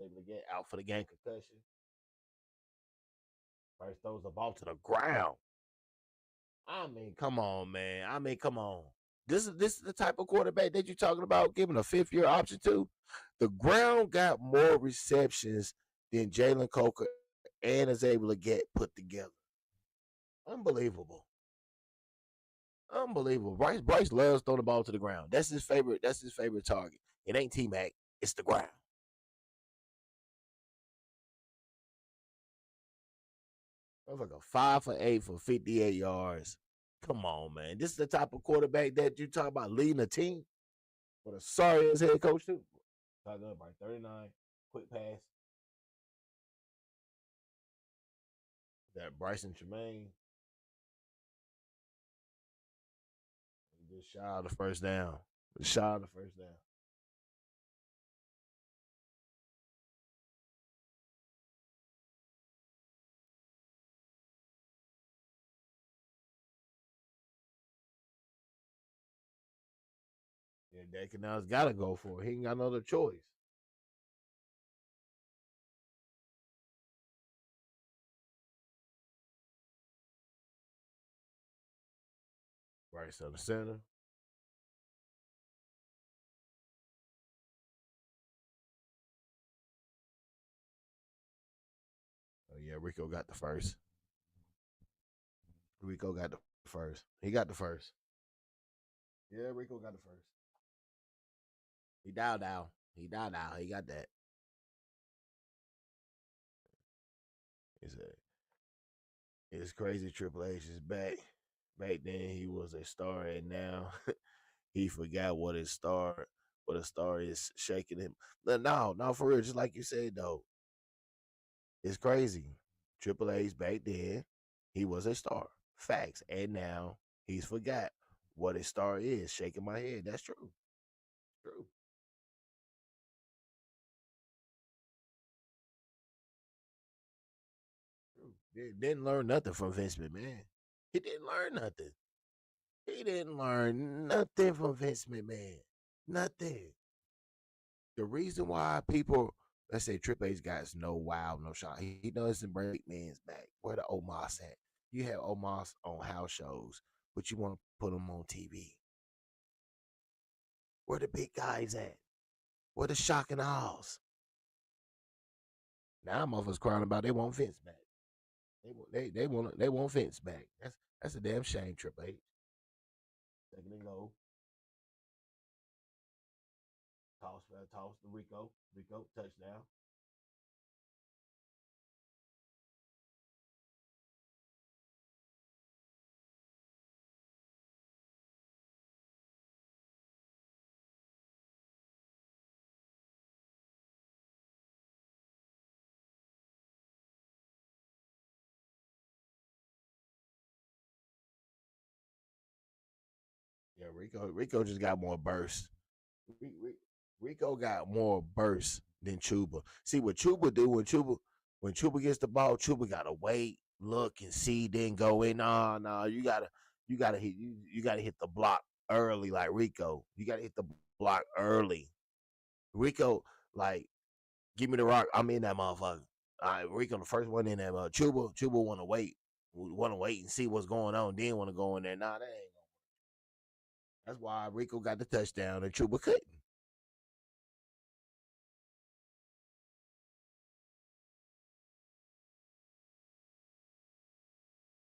Able to get out for the game concussion. First throws the ball to the ground. I mean, come on, man. I mean, come on. This is the type of quarterback that you're talking about giving a 5th year option to. The ground got more receptions than Jalen Coker and is able to get put together. Unbelievable. Unbelievable. Bryce loves throwing the ball to the ground. That's his favorite. That's his favorite target. It ain't T Mac. It's the ground. That's like a 5 for 8 for 58 yards. Come on, man. This is the type of quarterback that you talk about leading a team with a sorry ass head coach too. Talking about 39, quick pass. That Bryson Tremaine just shy of the first down. Shy of the first down. Yeah, Dak now's got to go for it. He ain't got no other choice. Bryce on the center. Oh yeah, Rico got the first. Rico got the first. He got the first. Yeah, Rico got the first. He dialed out. He dialed out. He got that. He said, it's crazy Triple H is back. Back then he was a star and now he forgot what a star is shaking him. No, for real, just like you said though. It's crazy. Triple H's back then, he was a star. Facts. And now he's forgot what a star is. Shaking my head. That's true. True. True. Didn't learn nothing from Vince McMahon. He didn't learn nothing. He didn't learn nothing from Vince McMahon. Nothing. The reason why people, let's say Triple H got no wow, no shot. He doesn't break man's back. Where the Omos at? You have Omos on house shows, but you want to put them on TV. Where the big guys at? Where the shock and aws? Now motherfuckers crying about they want Vince back. They want Vince back. That's a damn shame, Triple H. Second and go. Toss to Rico. Rico touchdown. Yeah, Rico just got more burst. Rico got more burst than Chuba. See what Chuba do when Chuba gets the ball, Chuba gotta wait, look and see, then go in. Nah, you gotta hit the block early like Rico. You gotta hit the block early. Rico, like, give me the rock. I'm in that motherfucker. All right, Rico, the first one in there. Chuba want to wait and see what's going on. Then want to go in there. Nah, that ain't. That's why Rico got the touchdown and Chuba couldn't.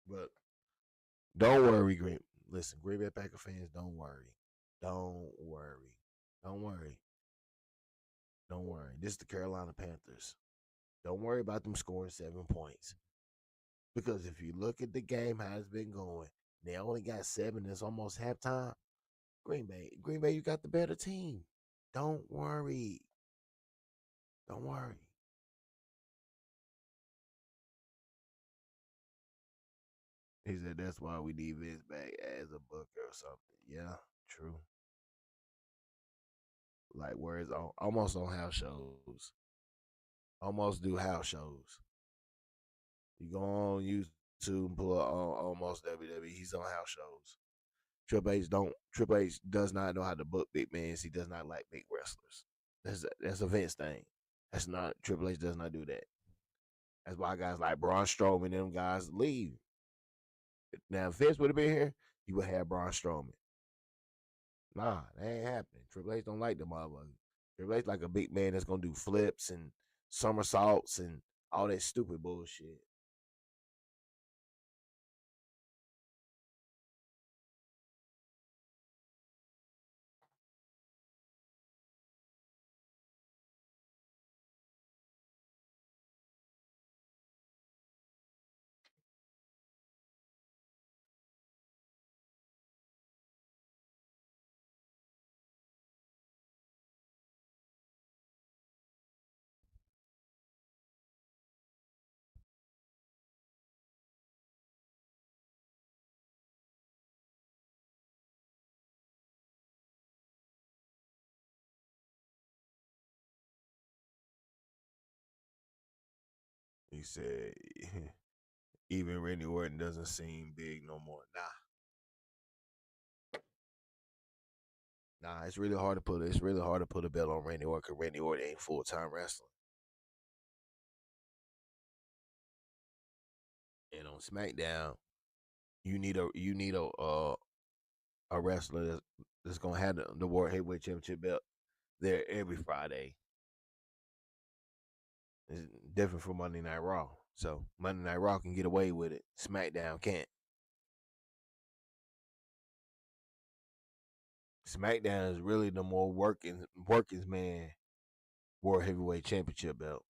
But don't worry, Green. Listen, Green Bay Packer fans, don't worry. Don't worry. Don't worry. Don't worry. This is the Carolina Panthers. Don't worry about them scoring 7 points. Because if you look at the game, how it's been going, they only got seven. It's almost halftime. Green Bay, you got the better team. Don't worry. Don't worry. He said that's why we need Vince back as a booker or something. Yeah, true. Like where it's almost on house shows. Almost do house shows. You go on YouTube and pull up on almost WWE. He's on house shows. Triple H does not know how to book big men. He does not like big wrestlers. That's a Vince thing. That's not Triple H does not do that. That's why guys like Braun Strowman and them guys leave. Now if Vince would have been here, you would have Braun Strowman. Nah, that ain't happening. Triple H don't like the motherfucker. Triple H like a big man that's gonna do flips and somersaults and all that stupid bullshit. He said even Randy Orton doesn't seem big no more. Nah, it's really hard to put a belt on Randy Orton because Randy Orton ain't full time wrestling. And on SmackDown, you need a wrestler that's gonna have the World Heavyweight Championship belt there every Friday. It's different from Monday Night Raw. So Monday Night Raw can get away with it. SmackDown can't. SmackDown is really the more workings man World Heavyweight Championship belt.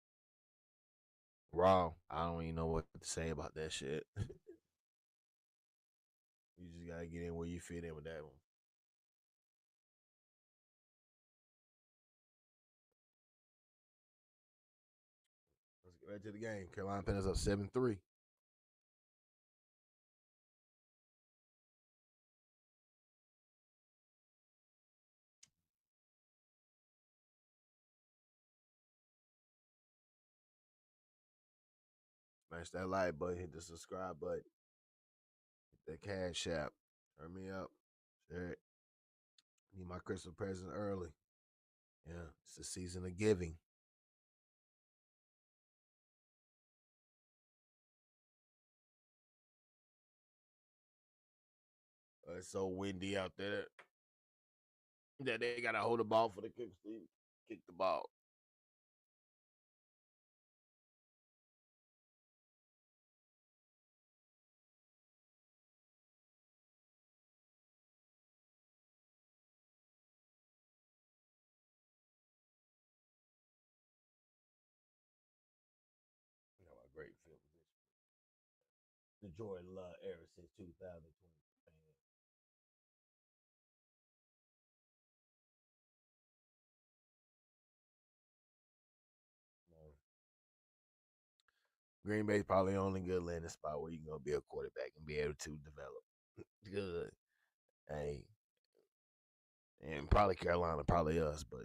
Raw, I don't even know what to say about that shit. You just gotta get in where you fit in with that one. Let's get right to the game. Carolina Panthers up 7-3. Smash that like button, hit the subscribe button, hit that cash app. Turn me up. Share it. Need my Christmas present early. Yeah, it's the season of giving. It's so windy out there that they gotta hold the ball for the kicks to kick the ball. You know, a great field position. The Jordan Love era since 2020. Green Bay's probably the only good landing spot where you can go be a quarterback and be able to develop. Good. Hey, and probably Carolina, probably us, but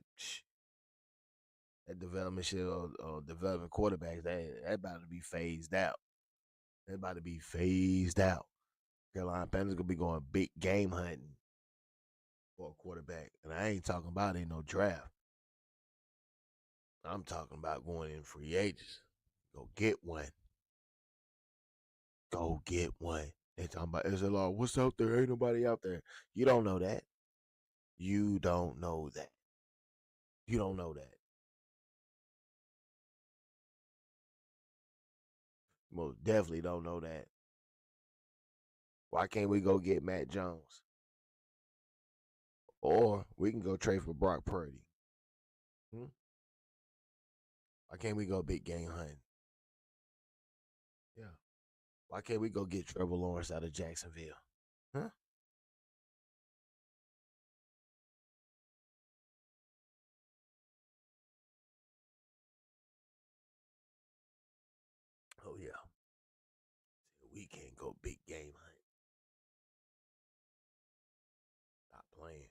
that development shit or developing quarterbacks, that about to be phased out. That about to be phased out. Carolina Panthers gonna be going big game hunting for a quarterback, and I ain't talking about in no draft. I'm talking about going in free agents. Go get one. Go get one. They talking about S.L.R. What's out there? Ain't nobody out there. You don't know that. You don't know that. You don't know that. Most definitely don't know that. Why can't we go get Matt Jones? Or we can go trade for Brock Purdy. Hmm? Why can't we go big game hunting? Yeah. Why can't we go get Trevor Lawrence out of Jacksonville? Huh? Oh yeah. We can't go big game hunt. Stop playing.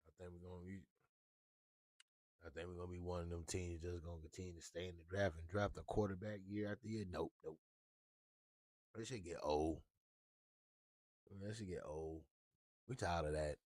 I think we're gonna be I think we're gonna be one of them teams just gonna continue to stay in the draft and draft a quarterback year after year. Nope, nope. That should get old. That should get old. We tired of that.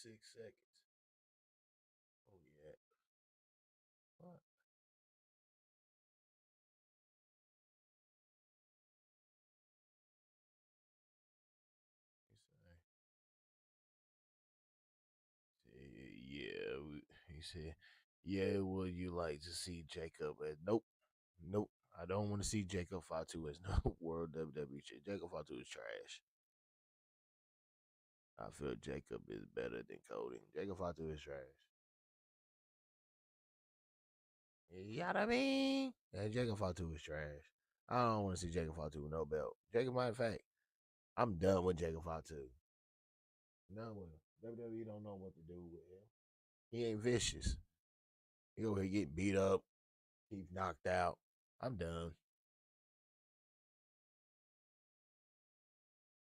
6 seconds. Oh yeah. What? Yeah, he said, "Yeah, would you like to see Jacob?" Nope, nope. I don't want to see Jacob Fatu as no World WWE. Jacob Fatu is trash. I feel Jacob is better than Cody. Jacob Fatu is trash. You know what I mean? Yeah, Jacob Fatu is trash. I don't want to see Jacob Fatu with no belt. Jacob, matter of fact, I'm done with Jacob Fatu. Done with him. WWE don't know what to do with him. He ain't vicious. He over here getting beat up. He's knocked out. I'm done.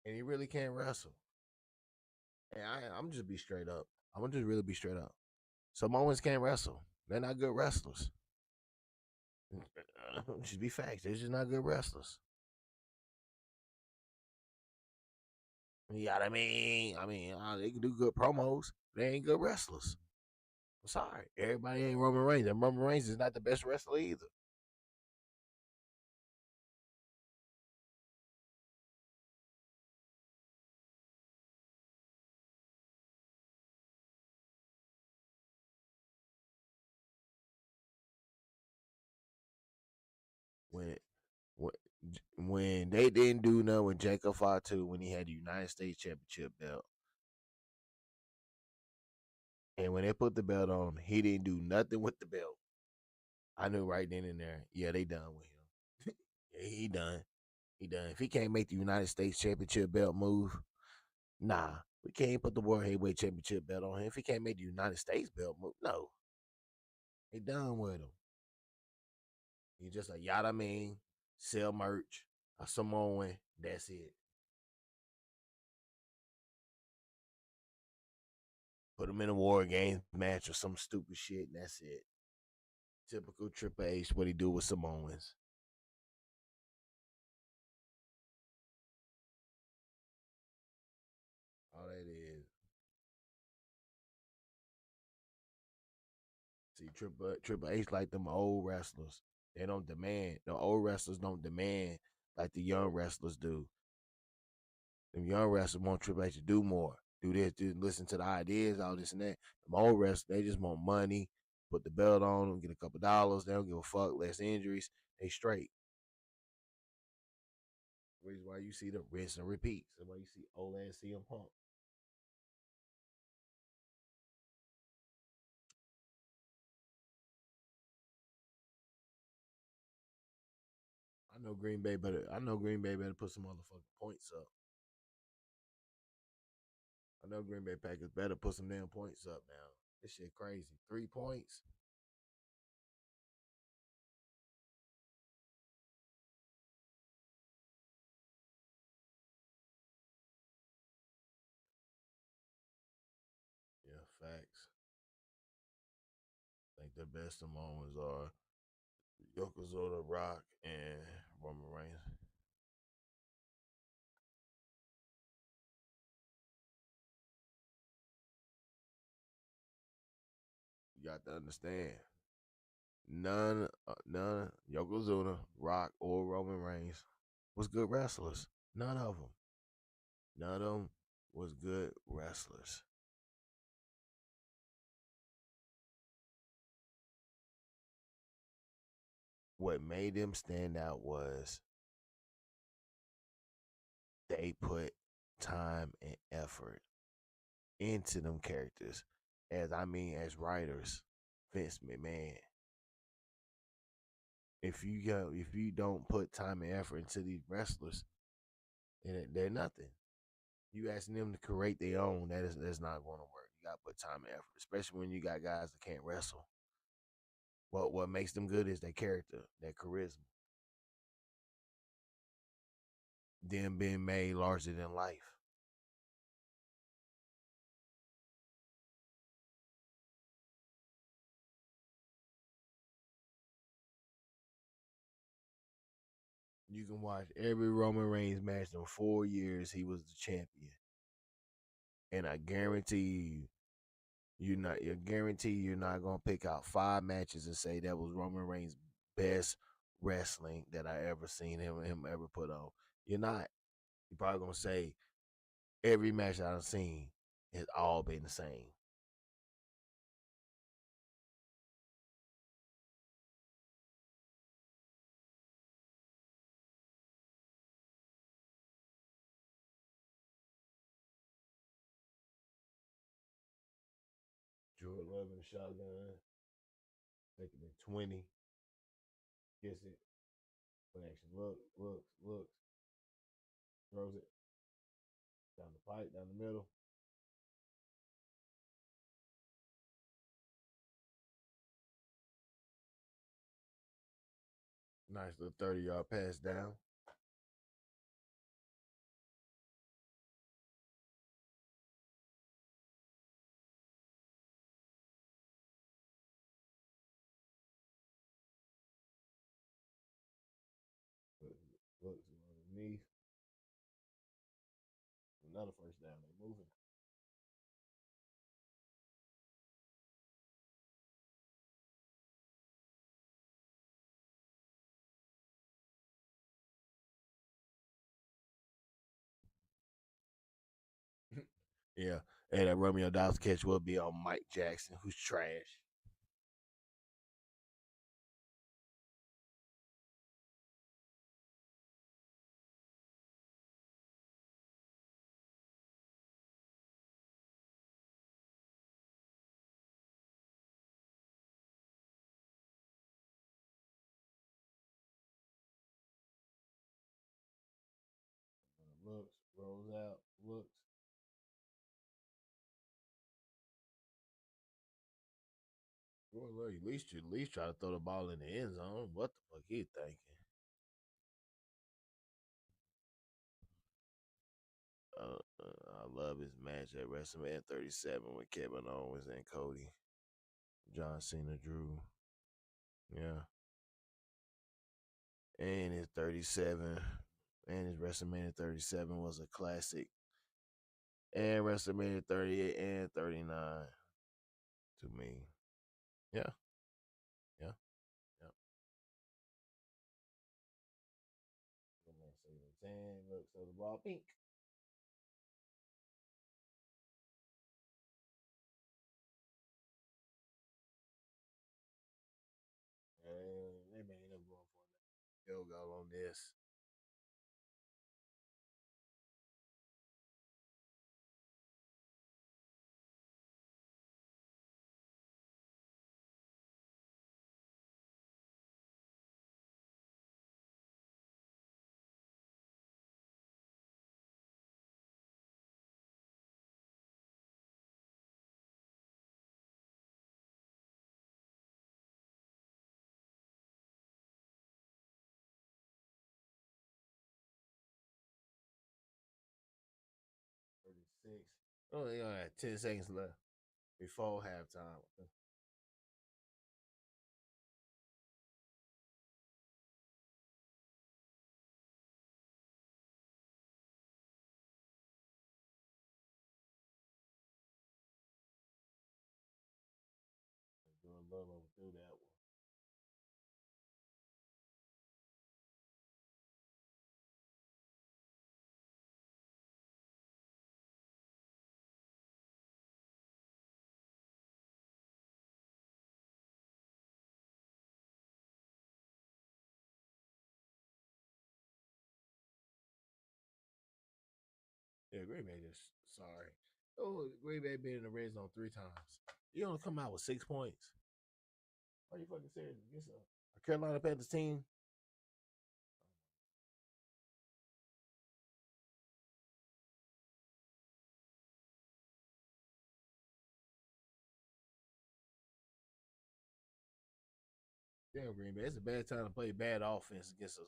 And he really can't wrestle. And I'm just be straight up. I'm gonna just really be straight up. Samoans can't wrestle. They're not good wrestlers. Just be facts. They're just not good wrestlers. You know what I mean? They can do good promos. They ain't good wrestlers. I'm sorry. Everybody ain't Roman Reigns. And Roman Reigns is not the best wrestler either. When when when they didn't do nothing with Jacob Fatu when he had the United States Championship belt, and when they put the belt on, he didn't do nothing with the belt. I knew right then and there, yeah, they done with him. Yeah, he done. He done. If he can't make the United States Championship belt move, nah, we can't put the World Heavyweight Championship belt on him. If he can't make the United States belt move, no, they done with him. He just a yada mean, sell merch, a Samoan. That's it. Put him in a War Games match or some stupid shit, and that's it. Typical Triple H, what he do with Samoans. All that is. See, Triple H like them old wrestlers. They don't demand. The old wrestlers don't demand like the young wrestlers do. Them young wrestlers want Triple H to do more. Do this, do listen to the ideas, all this and that. Them old wrestlers, they just want money, put the belt on them, get a couple dollars. They don't give a fuck, less injuries. They straight. Reason why you see the rinse and repeats. That's why you see old ass CM Punk. I know Green Bay better put some motherfucking points up. I know Green Bay Packers better put some damn points up now. This shit crazy. 3 points. Yeah, facts. I think the best Samoans are Yokozuna, Rock, and Roman Reigns. You got to understand. None, Yokozuna, Rock, or Roman Reigns was good wrestlers. None of them. None of them was good wrestlers. What made them stand out was they put time and effort into them characters. As writers, Vince McMahon. If you don't put time and effort into these wrestlers, then they're nothing. You asking them to create their own, that's not going to work. You got to put time and effort, especially when you got guys that can't wrestle. What makes them good is their character, their charisma, them being made larger than life. You can watch every Roman Reigns match in 4 years. He was the champion, and I guarantee you, You're guaranteed you're not gonna pick out 5 matches and say that was Roman Reigns' best wrestling that I ever seen him ever put on. You're not. You're probably gonna say every match I've seen has all been the same. Jordan Love and the shotgun, taking it 20, gets it, connection, looks, throws it down the pipe, down the middle. Nice little 30-yard pass down. Looks underneath. Another first down. They moving. Yeah. And that Romeo Dobbs catch will be on Mike Jackson, who's trash. Looks, rolls out, looks. Well, look, at least try to throw the ball in the end zone. What the fuck he thinking? I love his match at WrestleMania 37 with Kevin Owens and Cody. John Cena drew. Yeah. And his 37 and his WrestleMania 37 was a classic. And WrestleMania 38 and 39 to me. Yeah. Yeah. Yeah. So 10 looks so the ball pink. And they may end up going for a field goal on this. Six. Oh, they only had 10 seconds left before halftime. Doing love overthrew that one. Yeah, Green Bay just sorry. Oh, Green Bay been in the red zone 3 times. You only come out with 6 points. Are you fucking serious? Against a Carolina Panthers team? Damn, Green Bay. It's a bad time to play bad offense against a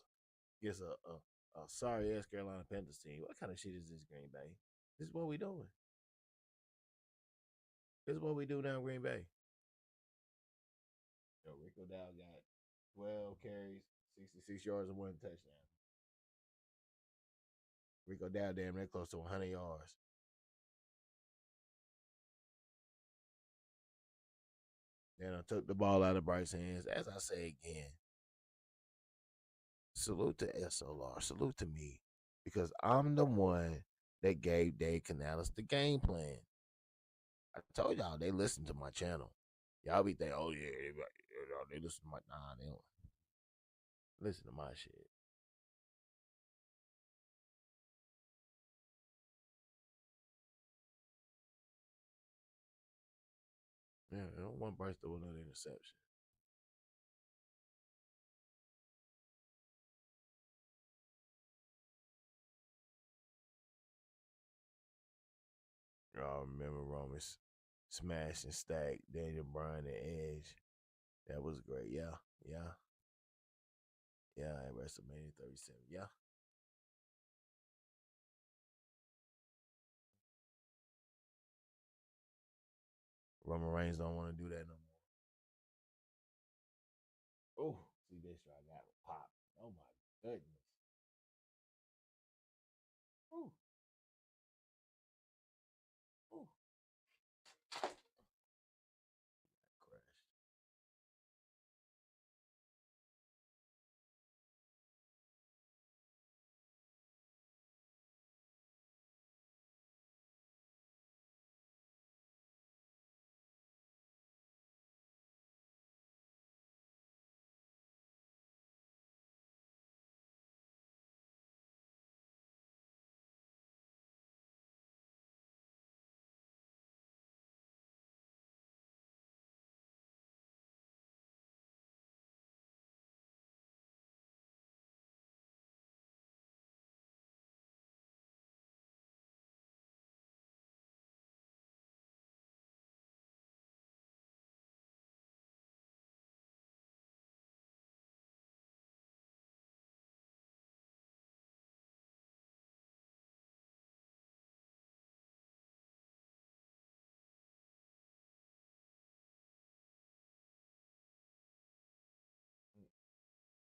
sorry ass Carolina Panthers team. What kind of shit is this, Green Bay? This is what we doing. This is what we do down Green Bay. Yo, Rico Dow got 12 carries, 66 yards, and 1 touchdown. Rico Dow damn near close to 100 yards. Then I took the ball out of Bryce's hands. As I say again, salute to S.L.R. Salute to me because I'm the one that gave Dave Canales the game plan. I told y'all they listen to my channel. Y'all be thinking, oh yeah, they listen to my nah, they don't listen to my shit. Yeah, they don't want Bryce to throw another interception. Y'all remember Roman's smash and stack Daniel Bryan and Edge. That was great. Yeah, yeah, yeah. At WrestleMania 37. Yeah. Roman Reigns don't want to do that no more. Oh, see this right. I got pop. Oh my goodness. Ooh, ooh. Crash.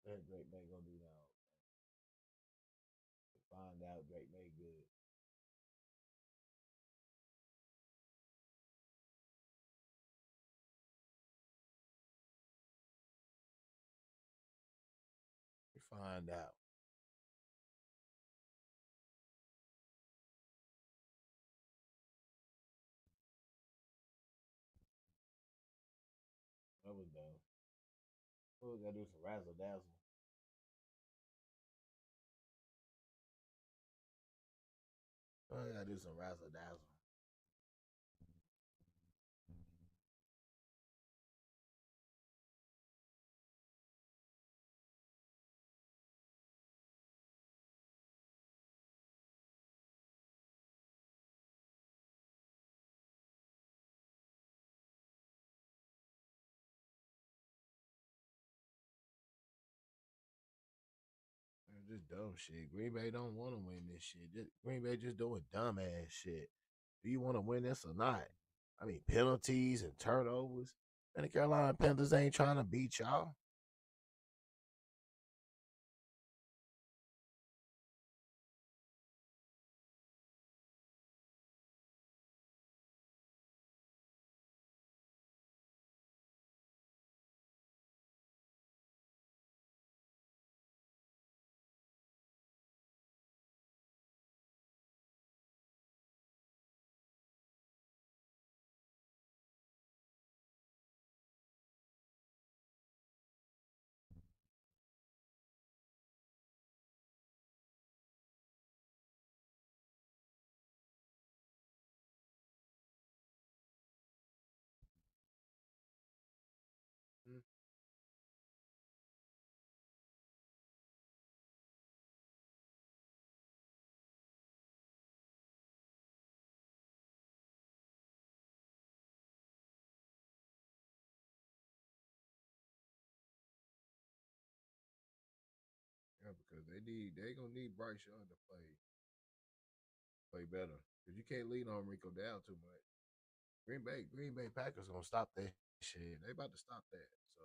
That Drake May gonna do now. Find out Drake May good. We find out. That was dumb. We gotta do some razzle dazzle. We gotta do some razzle dazzle. Just dumb shit. Green Bay don't want to win this shit. Green Bay just doing dumb ass shit. Do you want to win this or not? I mean, penalties and turnovers. And the Carolina Panthers ain't trying to beat y'all. Mm. Yeah, because they gonna need Bryce Young to play better. Cause you can't lean on Rico down too much. Green Bay Packers gonna stop that shit. They about to stop that. So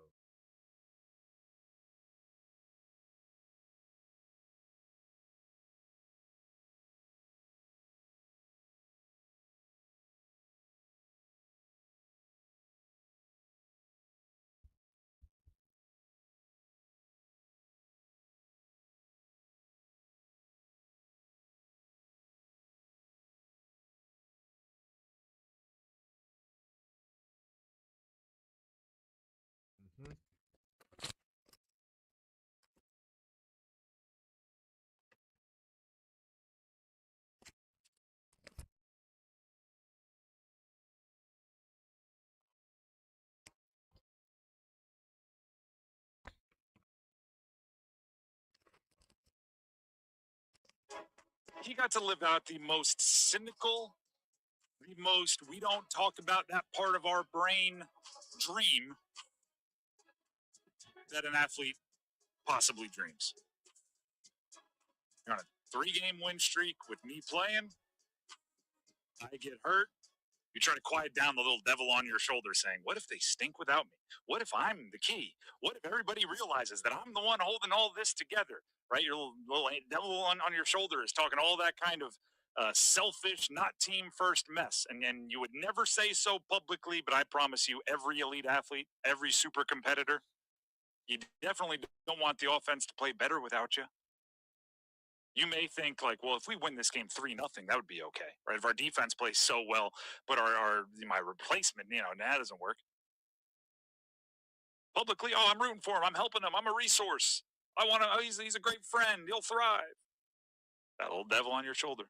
Mm-hmm. He got to live out the most cynical, the most we don't talk about that part of our brain dream that an athlete possibly dreams. You're on a 3-game win streak with me playing. I get hurt. You try to quiet down the little devil on your shoulder saying, what if they stink without me? What if I'm the key? What if everybody realizes that I'm the one holding all this together? Right? Your little devil on your shoulder is talking all that kind of selfish, not team first mess. And you would never say so publicly, but I promise you, every elite athlete, every super competitor, you definitely don't want the offense to play better without you. You may think like, well, if we win this game 3-0, that would be okay, right? If our defense plays so well, but my replacement, that doesn't work. Publicly, oh, I'm rooting for him. I'm helping him. I'm a resource. He's a great friend. He'll thrive. That old devil on your shoulder.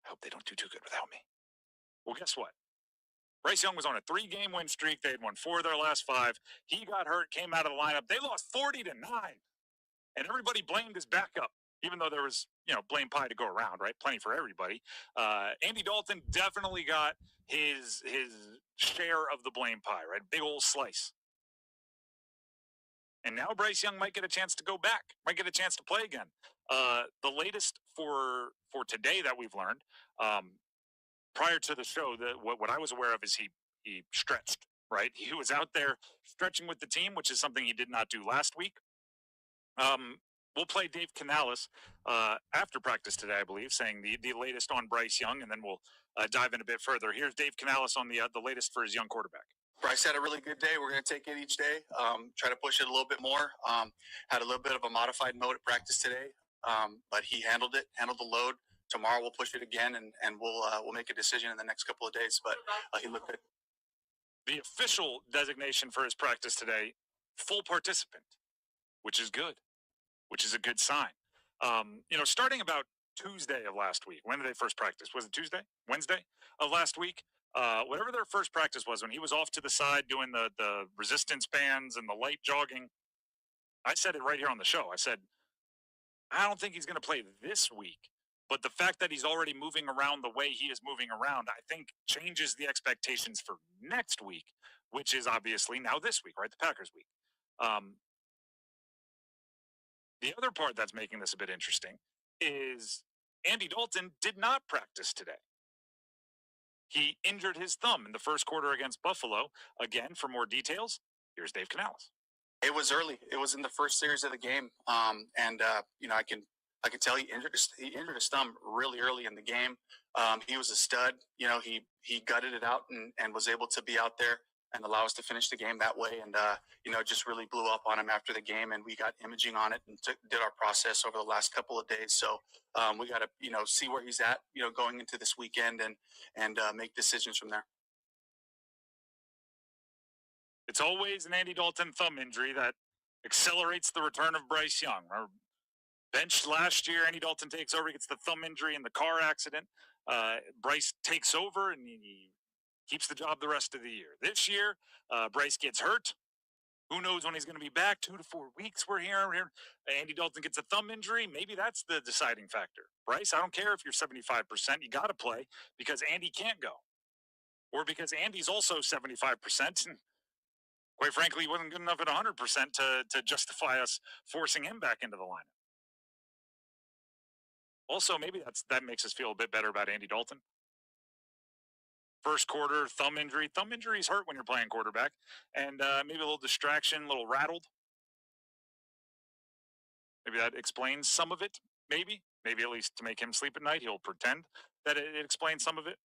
I hope they don't do too good without me. Well, guess what? Bryce Young was on a 3-game win streak. They had won 4 of their last 5. He got hurt, came out of the lineup. They lost 40-9. And everybody blamed his backup, even though there was, blame pie to go around, right? Plenty for everybody. Andy Dalton definitely got his share of the blame pie, right? Big old slice. And now Bryce Young might get a chance to go back, might get a chance to play again. The latest for today that we've learned, prior to the show, what I was aware of is he stretched, right? He was out there stretching with the team, which is something he did not do last week. We'll play Dave Canales after practice today, I believe, saying the latest on Bryce Young, and then we'll dive in a bit further. Here's Dave Canales on the latest for his young quarterback. Bryce had a really good day. We're going to take it each day, try to push it a little bit more. Had a little bit of a modified mode at practice today, but he handled the load. Tomorrow we'll push it again, and we'll make a decision in the next couple of days. But he looked good. The official designation for his practice today, full participant, which is good, which is a good sign. Starting about Tuesday of last week, when did they first practice? Was it Tuesday? Wednesday of last week? Whatever their first practice was, when he was off to the side doing the resistance bands and the light jogging, I said it right here on the show. I said, I don't think he's going to play this week, but the fact that he's already moving around the way he is moving around, I think changes the expectations for next week, which is obviously now this week, right? The Packers week. The other part that's making this a bit interesting is Andy Dalton did not practice today. He injured his thumb in the first quarter against Buffalo. Again, for more details, here's Dave Canales. It was early. It was in the first series of the game, I can tell he injured his thumb really early in the game. He was a stud. He gutted it out and was able to be out there and allow us to finish the game that way. And, just really blew up on him after the game, and we got imaging on it and did our process over the last couple of days. So we got to, see where he's at, going into this weekend and make decisions from there. It's always an Andy Dalton thumb injury that accelerates the return of Bryce Young. Benched last year, Andy Dalton takes over, gets the thumb injury in the car accident. Bryce takes over, and he keeps the job the rest of the year. This year, Bryce gets hurt. Who knows when he's going to be back? 2 to 4 weeks we're here. Andy Dalton gets a thumb injury. Maybe that's the deciding factor. Bryce, I don't care if you're 75%. You got to play because Andy can't go. Or because Andy's also 75%. And quite frankly, he wasn't good enough at 100% to justify us forcing him back into the lineup. Also, maybe that makes us feel a bit better about Andy Dalton. First quarter, thumb injury. Thumb injuries hurt when you're playing quarterback. And maybe a little distraction, a little rattled. Maybe that explains some of it, maybe. Maybe at least to make him sleep at night, he'll pretend that it explains some of it.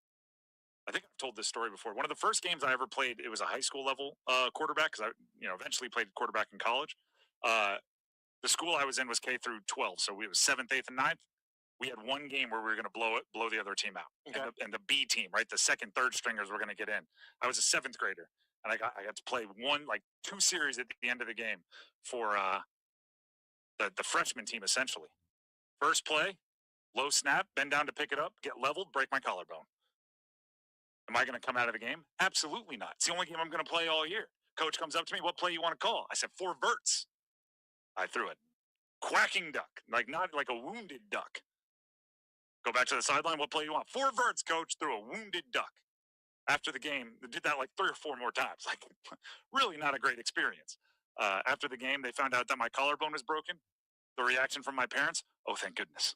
I think I've told this story before. One of the first games I ever played, it was a high school level quarterback, because I eventually played quarterback in college. The school I was in was K through 12, so we was 7th, 8th, and 9th. We had one game where we were going to blow the other team out. Okay. And the B team, right? The second, third stringers were going to get in. I was a 7th grader. and I got to play two series at the end of the game for the freshman team essentially. First play, low snap, bend down to pick it up, get leveled, break my collarbone. Am I going to come out of the game? Absolutely not. It's the only game I'm going to play all year. Coach comes up to me, what play you want to call? I said 4 verts. I threw it. Quacking duck, not like a wounded duck. Go back to the sideline, what play you want? 4 verts, coach, threw a wounded duck. After the game, they did that like 3 or 4 more times. Like, really not a great experience. After the game, they found out that my collarbone was broken. The reaction from my parents, oh, thank goodness.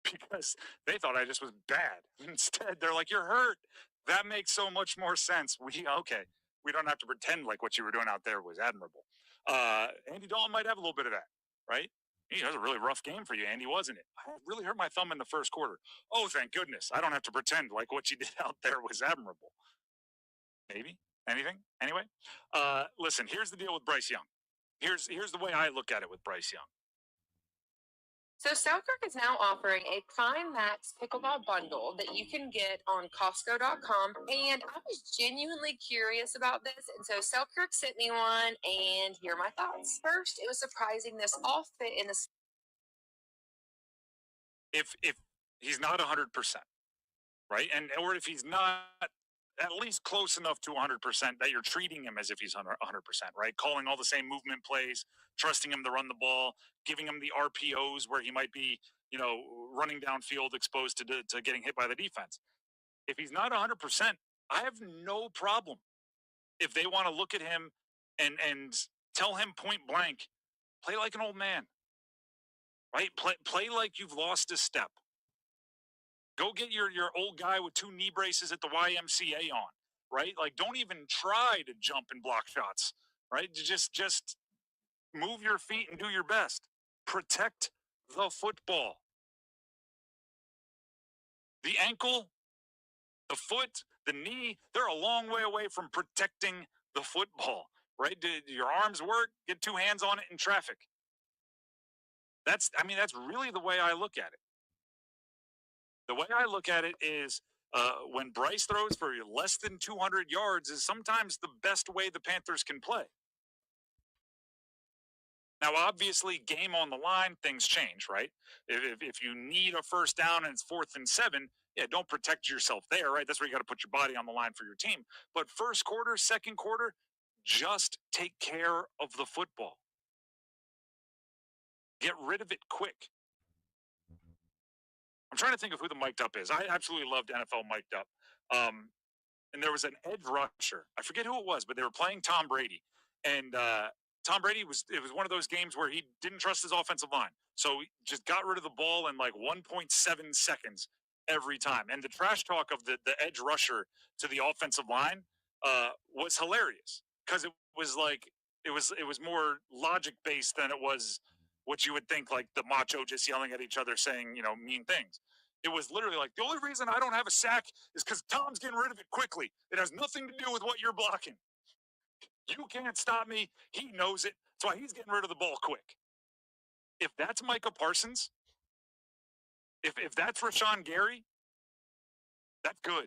Because they thought I just was bad. Instead, they're like, you're hurt. That makes so much more sense. We don't have to pretend like what you were doing out there was admirable. Andy Dalton might have a little bit of that, right? That was a really rough game for you, Andy, wasn't it? I really hurt my thumb in the first quarter. Oh, thank goodness. I don't have to pretend like what you did out there was admirable. Maybe. Anything? Anyway, listen, here's the deal with Bryce Young. Here's the way I look at it with Bryce Young. So S.L.R is now offering a Prime Max pickleball bundle that you can get on Costco.com. And I was genuinely curious about this. And so S.L.R sent me one, and here are my thoughts. First, it was surprising this all fit in the... If he's not 100%, right? Or if he's not at least close enough to 100% that you're treating him as if he's 100%, right? Calling all the same movement plays, trusting him to run the ball, giving him the RPOs where he might be, running downfield exposed to getting hit by the defense. If he's not 100%, I have no problem if they want to look at him and tell him point blank, play like an old man, right? Play like you've lost a step. Go get your old guy with 2 knee braces at the YMCA on, right? Like, don't even try to jump and block shots, right? Just move your feet and do your best. Protect the football. The ankle, the foot, the knee, they're a long way away from protecting the football, right? Do your arms work? Get 2 hands on it in traffic. That's really the way I look at it. The way I look at it is when Bryce throws for less than 200 yards is sometimes the best way the Panthers can play. Now, obviously, game on the line, things change, right? If you need a first down and it's 4th and 7, yeah, don't protect yourself there, right? That's where you got to put your body on the line for your team. But first quarter, second quarter, just take care of the football. Get rid of it quick. I'm trying to think of who the mic'd up is. I absolutely loved NFL mic'd up. And there was an edge rusher. I forget who it was, but they were playing Tom Brady. And Tom Brady it was one of those games where he didn't trust his offensive line. So he just got rid of the ball in like 1.7 seconds every time. And the trash talk of the edge rusher to the offensive line was hilarious because it was more logic based than it was what you would think, like the macho just yelling at each other saying, mean things. It was literally like, the only reason I don't have a sack is because Tom's getting rid of it quickly. It has nothing to do with what you're blocking. You can't stop me. He knows it. That's why he's getting rid of the ball quick. If that's Micah Parsons, if that's Rashawn Gary, that's good,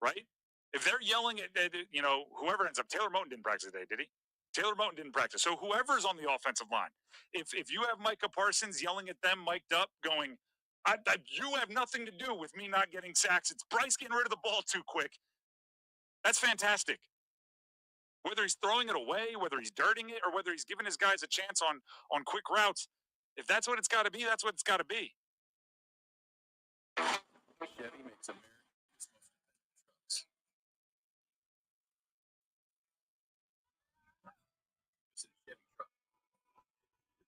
right? If they're yelling at whoever ends up, Taylor Moton didn't practice today, did he? Taylor Moton didn't practice. So whoever's on the offensive line, if you have Micah Parsons yelling at them, mic'd up, going, you have nothing to do with me not getting sacks. It's Bryce getting rid of the ball too quick. That's fantastic. Whether he's throwing it away, whether he's dirting it, or whether he's giving his guys a chance on quick routes, if that's what it's got to be, that's what it's got to be. Chevy makes America's most dependable trucks. It's a Chevy truck.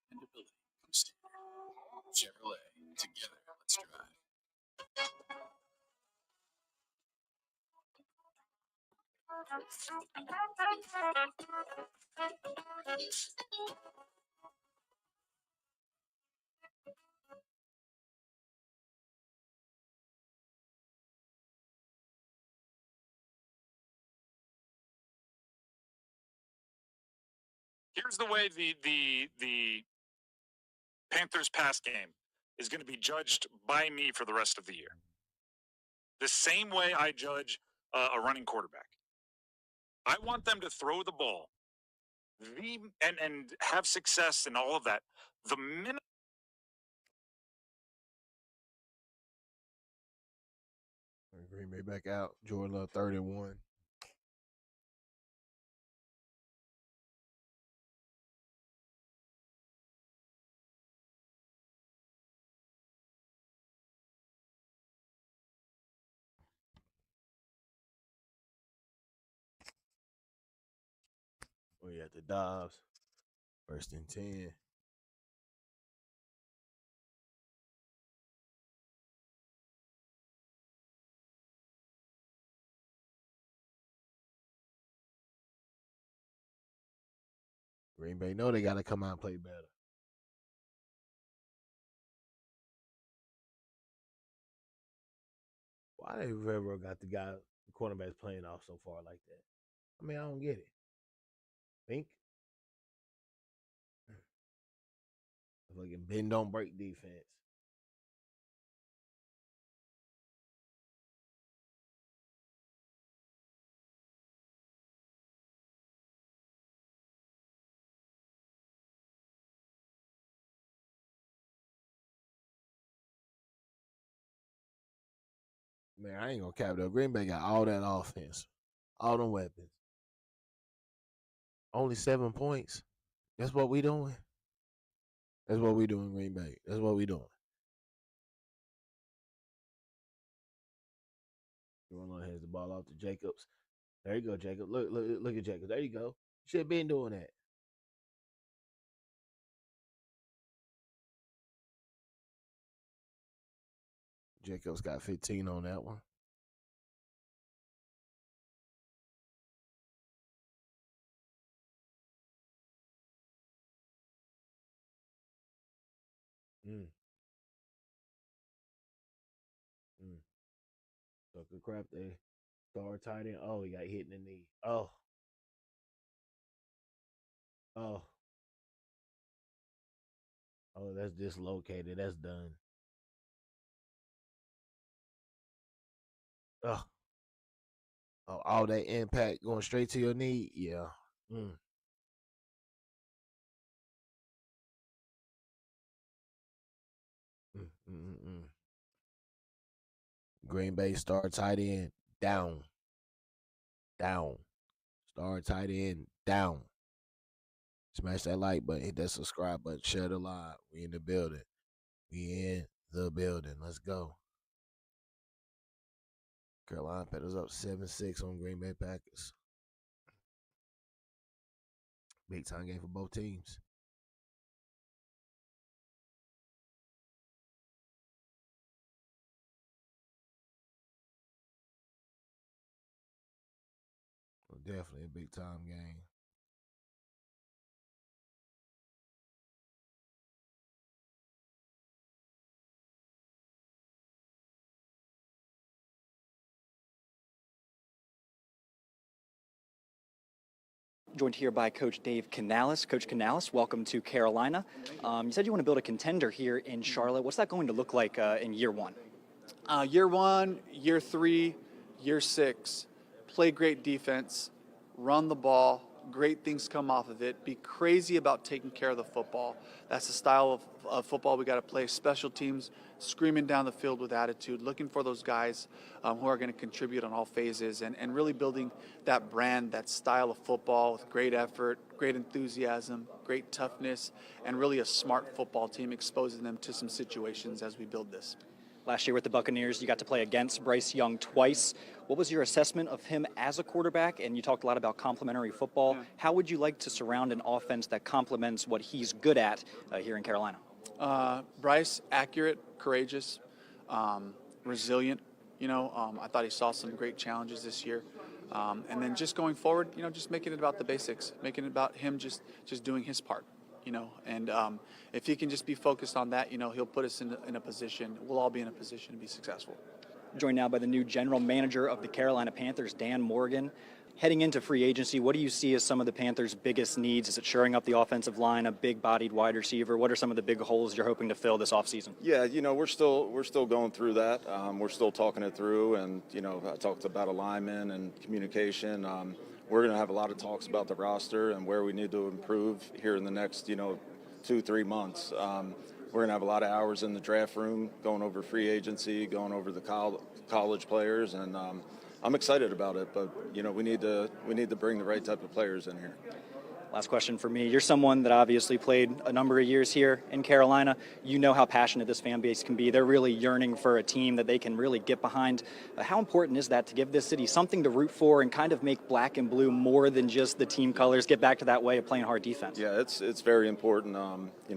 Dependability comes to Chevrolet. Together, let's drive. Here's the way the Panthers pass game is going to be judged by me for the rest of the year. The same way I judge a running quarterback. I want them to throw the ball and have success and all of that. The minute Green Bay back out. Jordan Love 3rd-1. We at the Dobbs. 1st and 10. Green Bay know they got to come out and play better. Why they Rivero got the cornerbacks playing off so far like that? I mean, I don't get it. Think fucking bend don't break defense. Man, I ain't gonna cap though. Green Bay got all that offense, all them weapons. Only 7 points. That's what we doing. That's what we doing, Green Bay. That's what we doing. Jordan has the ball off to Jacobs. There you go, Jacob. Look at Jacob. There you go. Should have been doing that. Jacobs got 15 on that one. Sucker crap there. Star tight end. Oh, he got hit in the knee. Oh. Oh. Oh, that's dislocated. That's done. Oh. Oh, all that impact going straight to your knee. Yeah. Green Bay star tight end down. Star tight end down. Smash that like button, hit that subscribe button, share the live. We in the building. Let's go. Carolina Panthers up 7-6 on Green Bay Packers. Big time game for both teams. Well, definitely a big time game. Joined here by Coach Dave Canales. Coach Canales, welcome to Carolina. You said you want to build a contender here in Charlotte. What's that going to look like in year one? Year 1, year 3, year 6, play great defense, run the ball, great things come off of it, be crazy about taking care of the football. That's the style of football we got to play. Special teams, screaming down the field with attitude, looking for those guys who are going to contribute on all phases, and really building that brand, that style of football with great effort, great enthusiasm, great toughness, and really a smart football team, exposing them to some situations as we build this. Last year with the Buccaneers, you got to play against Bryce Young twice. What was your assessment of him as a quarterback? And you talked a lot about complementary football. Yeah. How would you like to surround an offense that complements what he's good at here in Carolina? Bryce, accurate, courageous, resilient. I thought he saw some great challenges this year. And then just going forward, just making it about the basics, making it about him just doing his part. And if he can just be focused on that, he'll put us in a position, we'll all be in a position to be successful. Joined now by the new general manager of the Carolina Panthers, Dan Morgan. Heading into free agency, what do you see as some of the Panthers' biggest needs? Is it shoring up the offensive line, a big-bodied wide receiver? What are some of the big holes you're hoping to fill this offseason? Yeah, we're still going through that. We're still talking it through, and I talked about alignment and communication. we're going to have a lot of talks about the roster and where we need to improve here in the next, 2-3 months. We're going to have a lot of hours in the draft room, going over free agency, going over the college players, and I'm excited about it. But we need to bring the right type of players in here. Last question for me. You're someone that obviously played a number of years here in Carolina. You know how passionate this fan base can be. They're really yearning for a team that they can really get behind. How important is that to give this city something to root for and kind of make black and blue more than just the team colors, get back to that way of playing hard defense? Yeah, it's very important.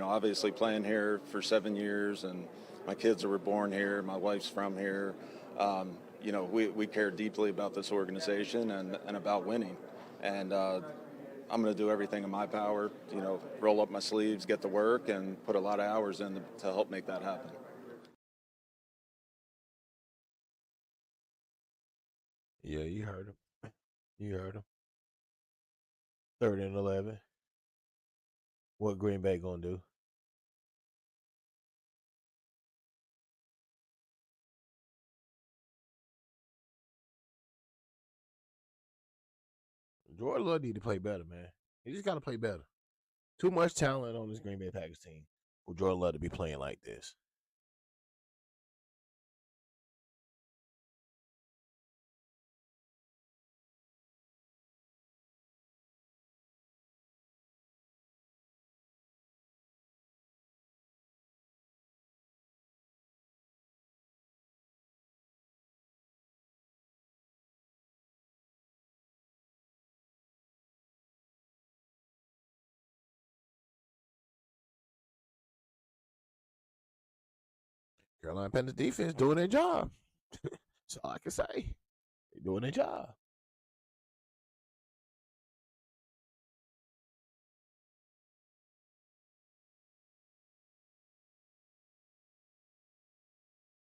Obviously playing here for 7 years, and my kids were born here. My wife's from here. We care deeply about this organization and about winning. And I'm going to do everything in my power, roll up my sleeves, get to work, and put a lot of hours in to help make that happen. Yeah, you heard him. You heard him. 3rd and 11. What Green Bay going to do? Jordan Love need to play better, man. He just got to play better. Too much talent on this Green Bay Packers team for Jordan Love to be playing like this. Carolina Panthers defense doing their job. That's all I can say. They're doing their job.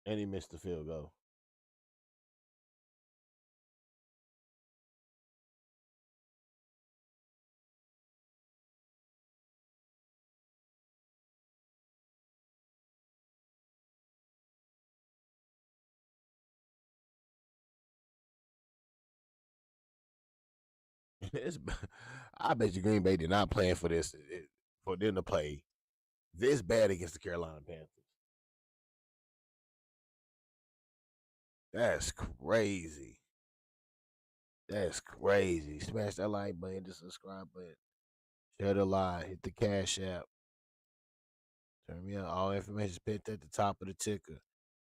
And he missed the field goal. I bet you Green Bay did not plan for this, for them to play this bad against the Carolina Panthers. That's crazy. That's crazy. Smash that like button, the subscribe button, share the live, hit the Cash App. Turn me on. All information is pinned at the top of the ticker.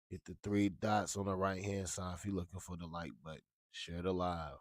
Hit the 3 dots on the right hand side if you're looking for the like button. Share the live.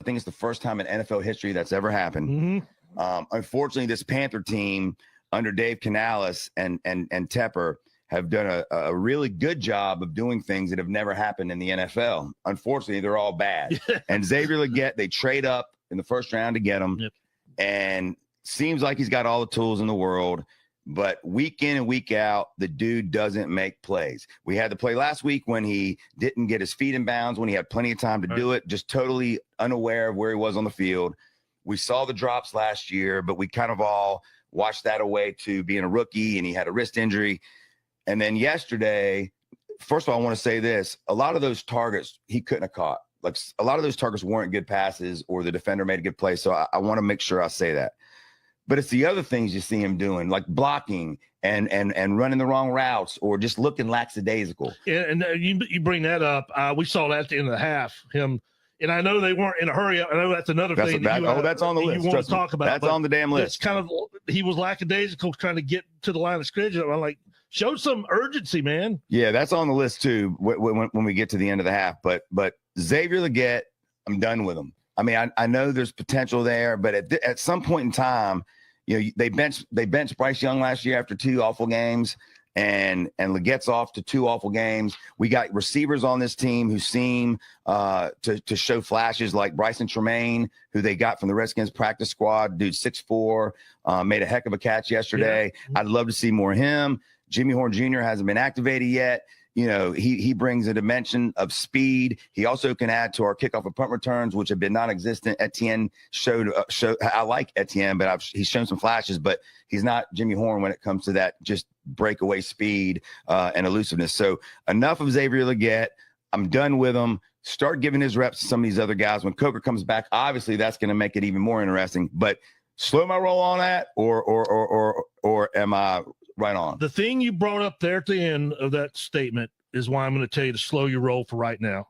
I think it's the first time in NFL history that's ever happened. Unfortunately, this Panther team under Dave Canales and Tepper have done a really good job of doing things that have never happened in the NFL. Unfortunately, they're all bad. And Xavier Legette, they trade up in the first round to get him. Yep. And seems like he's got all the tools in the world. But week in and week out, the dude doesn't make plays. We had the play last week when he didn't get his feet in bounds, when he had plenty of time to do it, just totally unaware of where he was on the field. We saw the drops last year, but we kind of all watched that away to being a rookie, and he had a wrist injury. And then yesterday, first of all, I want to say this. A lot of those targets he couldn't have caught. Like, a lot of those targets weren't good passes, or the defender made a good play. So I want to make sure I say that. But it's the other things you see him doing, like blocking and running the wrong routes, or just looking lackadaisical. Yeah, and you bring that up. We saw that at the end of the half. Him, and I know they weren't in a hurry. I know that's another thing. That's on the list. You want to talk about? That's on the damn list. It's kind of, he was lackadaisical trying to get to the line of scrimmage. I'm like, show some urgency, man. Yeah, that's on the list too. When we get to the end of the half, but Xavier Legette, I'm done with him. I mean, I know there's potential there, but at some point in time, they benched Bryce Young last year after 2 awful games, and Legette's off to 2 awful games. We got receivers on this team who seem to show flashes, like Bryson Tremaine, who they got from the Redskins practice squad. Dude, 6'4", made a heck of a catch yesterday. Yeah. I'd love to see more of him. Jimmy Horn Jr. hasn't been activated yet. he brings a dimension of speed. He also can add to our kickoff and punt returns, which have been non-existent. Etienne showed. I like Etienne, but he's shown some flashes, but he's not Jimmy Horn when it comes to that just breakaway speed and elusiveness. So enough of Xavier Legette. I'm done with him. Start giving his reps to some of these other guys. When Coker comes back, obviously that's going to make it even more interesting. But slow my roll on that, or am I right on? The thing you brought up there at the end of that statement is why I'm going to tell you to slow your roll for right now.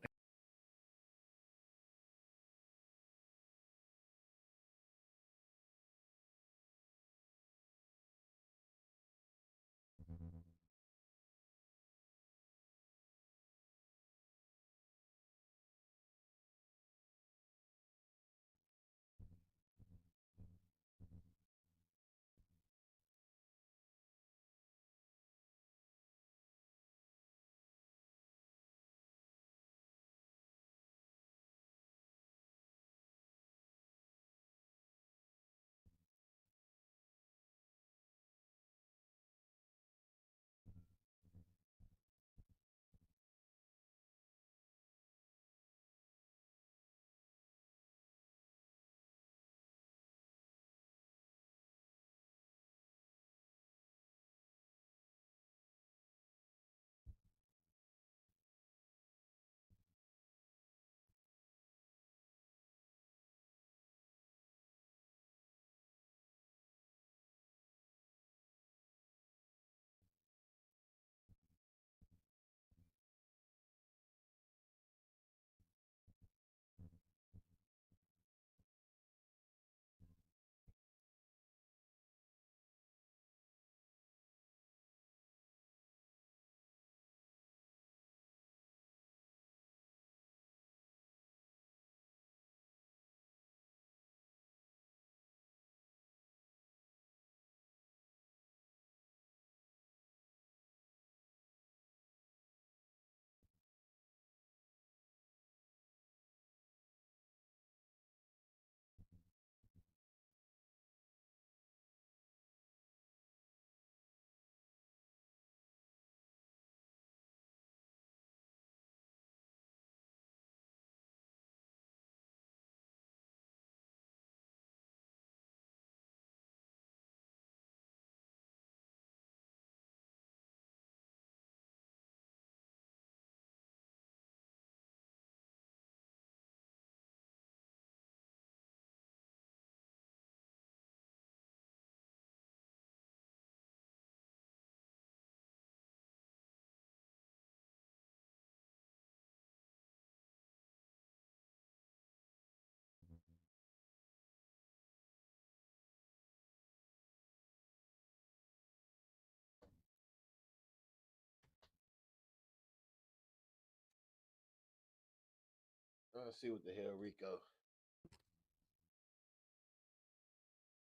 Let's see what the hell, Rico.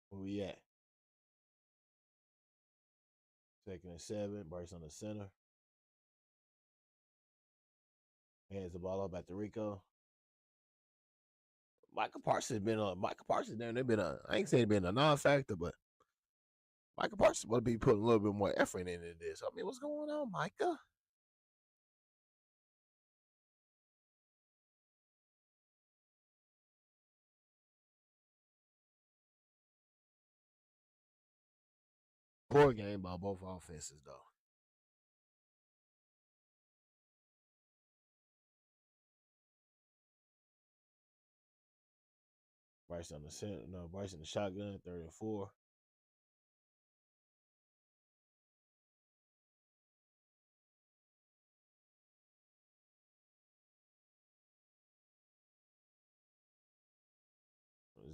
Where we at? 2nd and 7. Bryce on the center. Hands the ball up at the Rico. Michael Parsons been a Michael Parsons. They've been a. I ain't saying been a non-factor, but Michael Parsons will be putting a little bit more effort into this. I mean, what's going on, Micah? Poor game by both offenses, though. Bryce on the center. No, Bryce in the shotgun. 3rd and 4.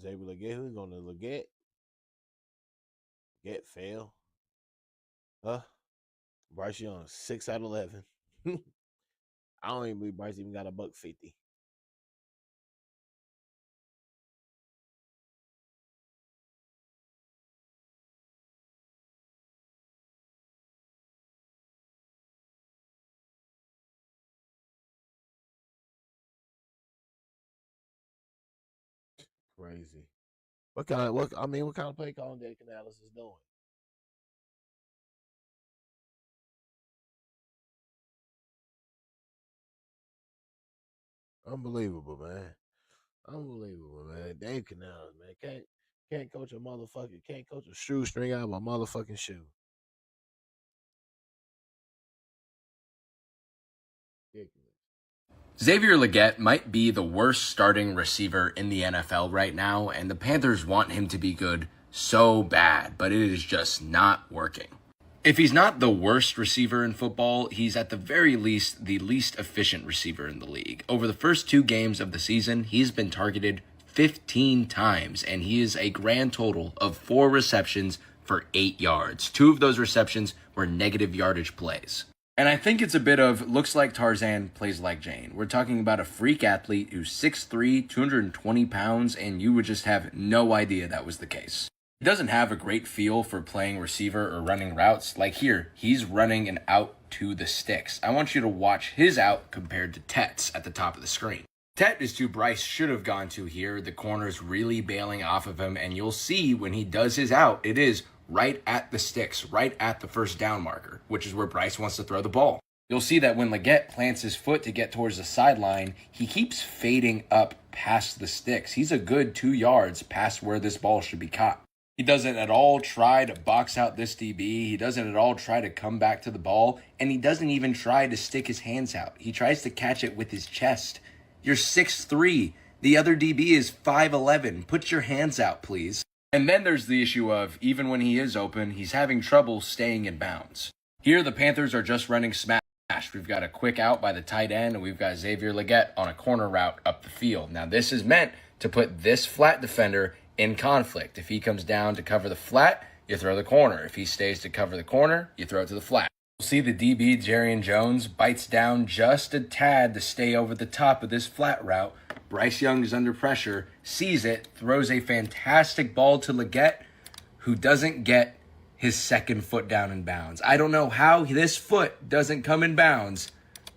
Xavier Legette. Who's going to Legette? Get fail. Bryce Young, 6 out of 11. I don't even believe Bryce even got a $150. Crazy. What kind of play calling Dave Canales is doing? Unbelievable, man. Unbelievable, man. Dave Canales, man. Can't coach a motherfucker. Can't coach a shoestring out of a motherfucking shoe. Ridiculous. Xavier Legette might be the worst starting receiver in the NFL right now, and the Panthers want him to be good so bad, but it is just not working. If he's not the worst receiver in football, he's at the very least the least efficient receiver in the league. Over the first 2 games of the season, he's been targeted 15 times, and he is a grand total of 4 receptions for 8 yards. 2 of those receptions were negative yardage plays. And I think it's a bit of looks like Tarzan, plays like Jane. We're talking about a freak athlete who's 6'3", 220 pounds, and you would just have no idea that was the case. He doesn't have a great feel for playing receiver or running routes. Like here, he's running an out to the sticks. I want you to watch his out compared to Tet's at the top of the screen. Tet is who Bryce should have gone to here. The corner's really bailing off of him, and you'll see when he does his out, it is right at the sticks, right at the first down marker, which is where Bryce wants to throw the ball. You'll see that when Legette plants his foot to get towards the sideline, he keeps fading up past the sticks. He's a good 2 yards past where this ball should be caught. He doesn't at all try to box out this DB. He doesn't at all try to come back to the ball, and he doesn't even try to stick his hands out. He tries to catch it with his chest. You're 6'3". The other DB is 5'11". Put your hands out, please. And then there's the issue of, even when he is open, he's having trouble staying in bounds. Here, the Panthers are just running smash. We've got a quick out by the tight end, and we've got Xavier Legette on a corner route up the field. Now, this is meant to put this flat defender in conflict. If he comes down to cover the flat, you throw the corner. If he stays to cover the corner, you throw it to the flat. You'll see the DB, Jarian Jones, bites down just a tad to stay over the top of this flat route. Bryce Young is under pressure, sees it, throws a fantastic ball to Legette, who doesn't get his second foot down in bounds. I don't know how this foot doesn't come in bounds,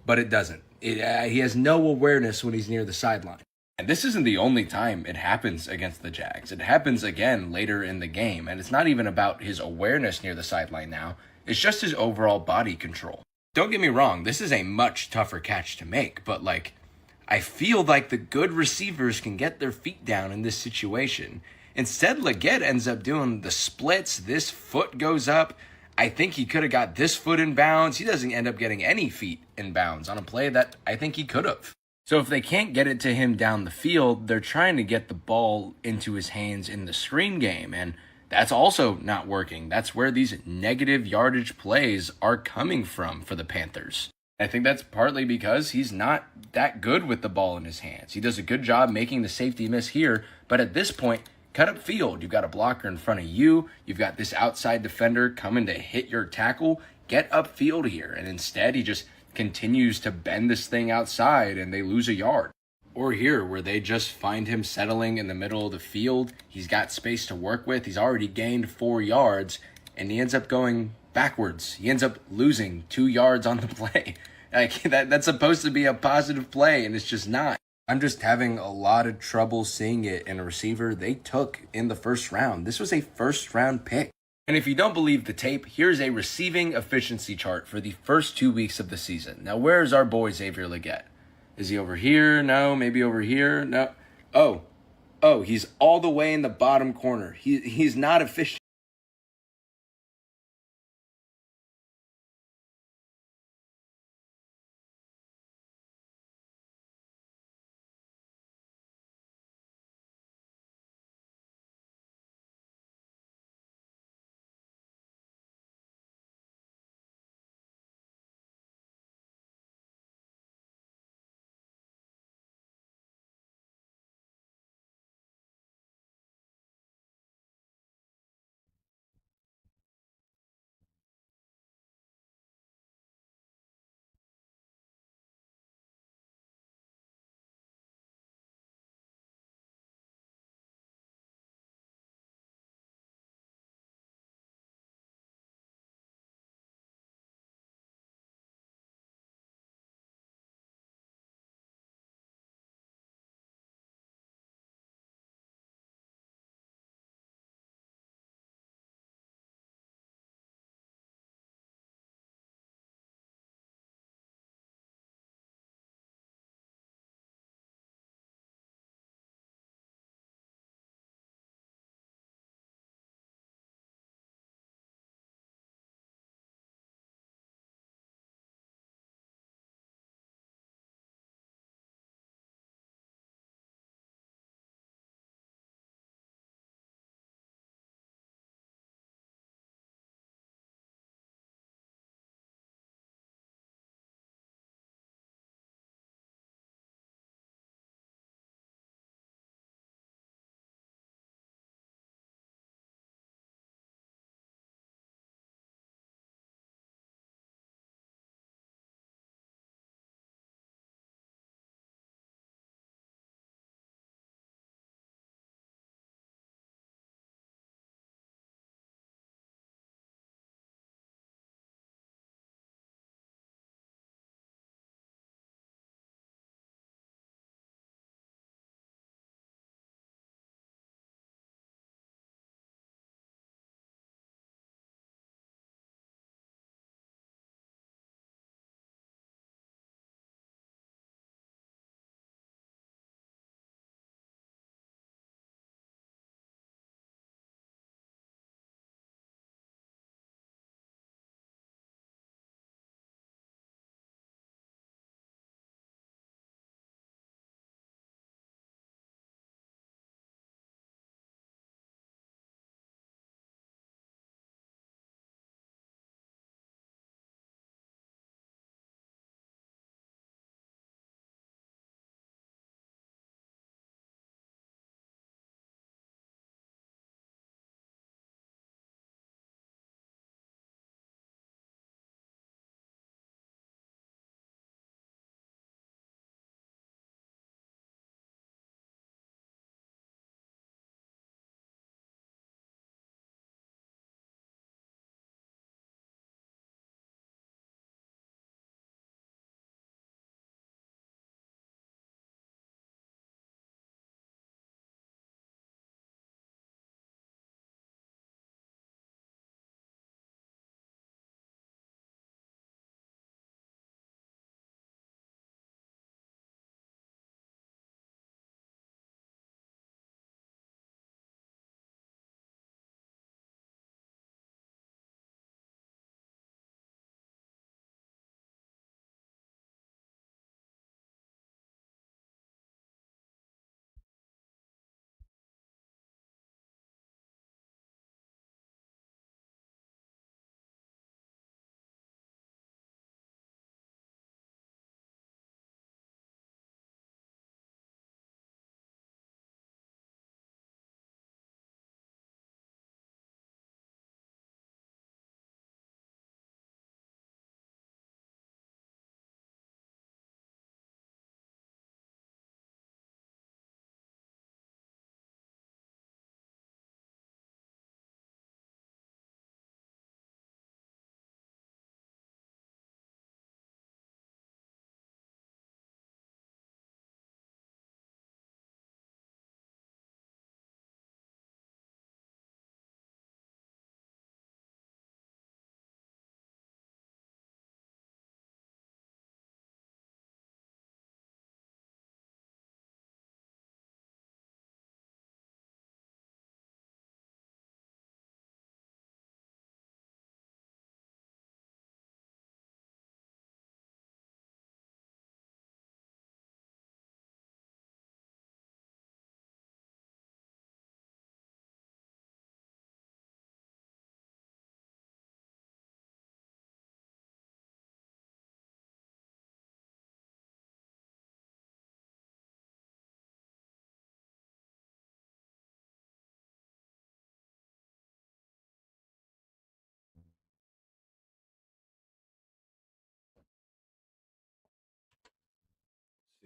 but it doesn't. He has no awareness when he's near the sideline. And this isn't the only time it happens against the Jags. It happens again later in the game, and it's not even about his awareness near the sideline now. It's just his overall body control. Don't get me wrong, this is a much tougher catch to make, but I feel like the good receivers can get their feet down in this situation. Instead, Legette ends up doing the splits. This foot goes up. I think he could have got this foot in bounds. He doesn't end up getting any feet in bounds on a play that I think he could have. So if they can't get it to him down the field, they're trying to get the ball into his hands in the screen game, and that's also not working. That's where these negative yardage plays are coming from for the Panthers. I think that's partly because he's not that good with the ball in his hands. He does a good job making the safety miss here, but at this point, cut up field. You've got a blocker in front of you. You've got this outside defender coming to hit your tackle. Get upfield here. And instead, he just continues to bend this thing outside and they lose a yard. Or here, where they just find him settling in the middle of the field. He's got space to work with. He's already gained 4 yards, and he ends up going backwards. He ends up losing 2 yards on the play. That's supposed to be a positive play, and it's just not. I'm just having a lot of trouble seeing it in a receiver they took in the first round. This was a first-round pick. And if you don't believe the tape, here's a receiving efficiency chart for the first 2 weeks of the season. Now, where is our boy Xavier Legette? Is he over here? No. Maybe over here? No. Oh, he's all the way in the bottom corner. He's not efficient.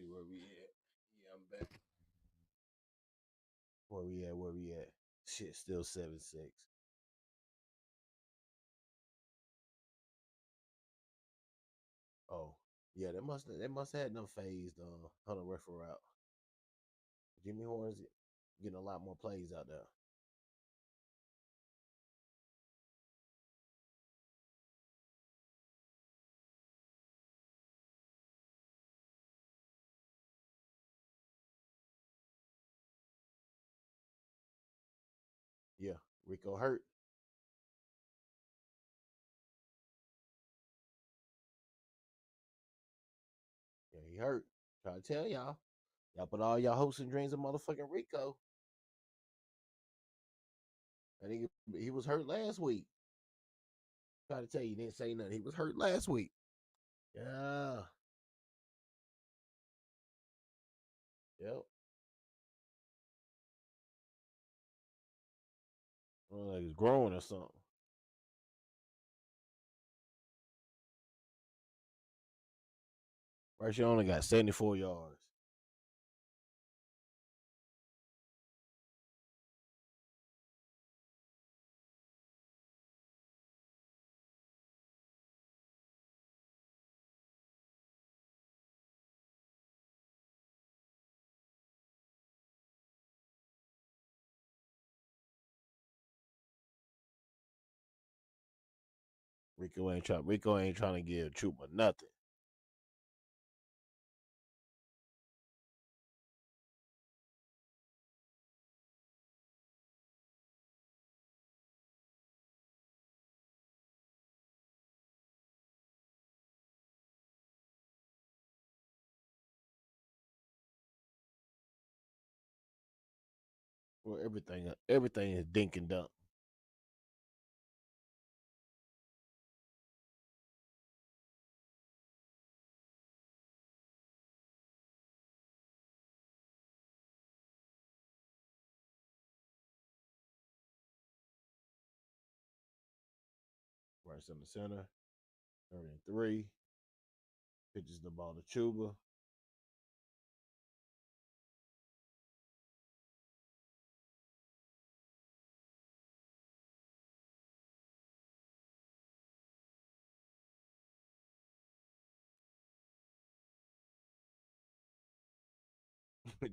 See where we at. Yeah, I'm back. Where we at? Where we at? Shit, still 7-6. Oh, yeah, they must have had them phased Hunter referee out. Jimmy Horn's getting a lot more plays out there. Yeah, Rico hurt. Yeah, he hurt. Try to tell y'all. Y'all put all y'all hopes and dreams of motherfucking Rico. And he was hurt last week. Try to tell you, he didn't say nothing. He was hurt last week. Yeah. Yep. Well, like he's growing or something. Right, she only got 74 yards. Rico ain't trying to give Trooper nothing. Well, everything is dink and dunk. Right in the center. 33. Pitches the ball to Chuba.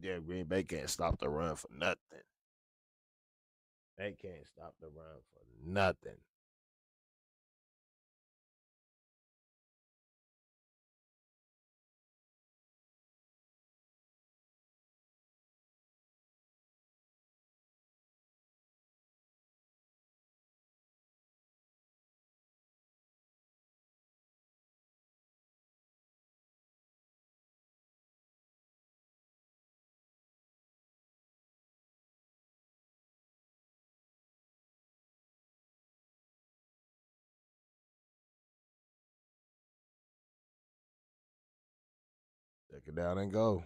Damn, Green Bay can't stop the run for nothing. They can't stop the run for nothing. Take it down and go.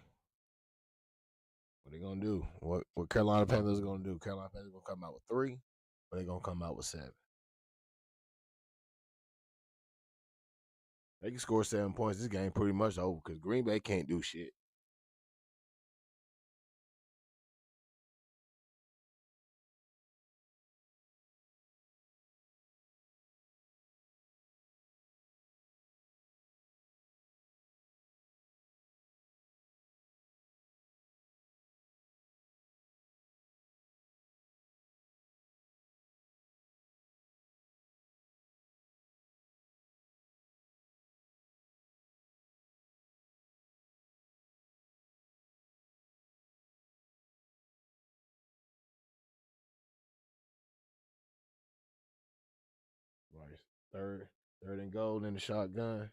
What they gonna do? What Carolina Panthers gonna do? Carolina Panthers gonna come out with 3, or they gonna come out with 7? They can score 7 points. This game pretty much over because Green Bay can't do shit. Right. Third and goal in the shotgun.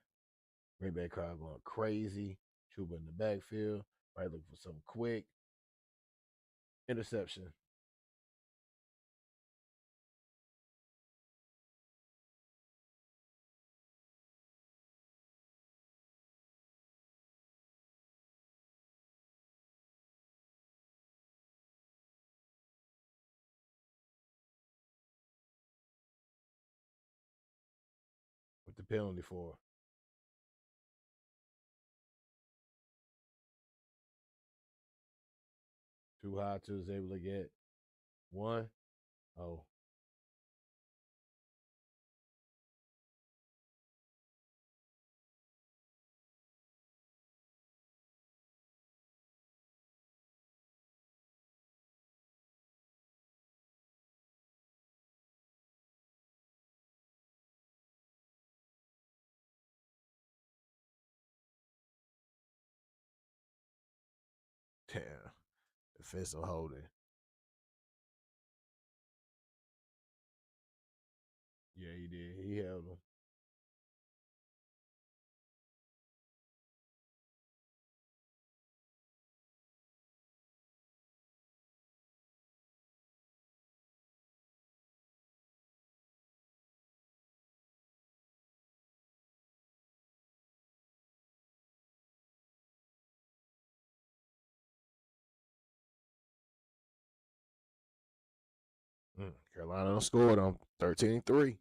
Green Bay crowd going crazy. Chuba in the backfield. Right, looking for something quick. Interception. With the penalty for? too high to was able to get one. Oh. Damn. Defensive holding. Yeah, he did. He held him. Carolina scored on 13-3.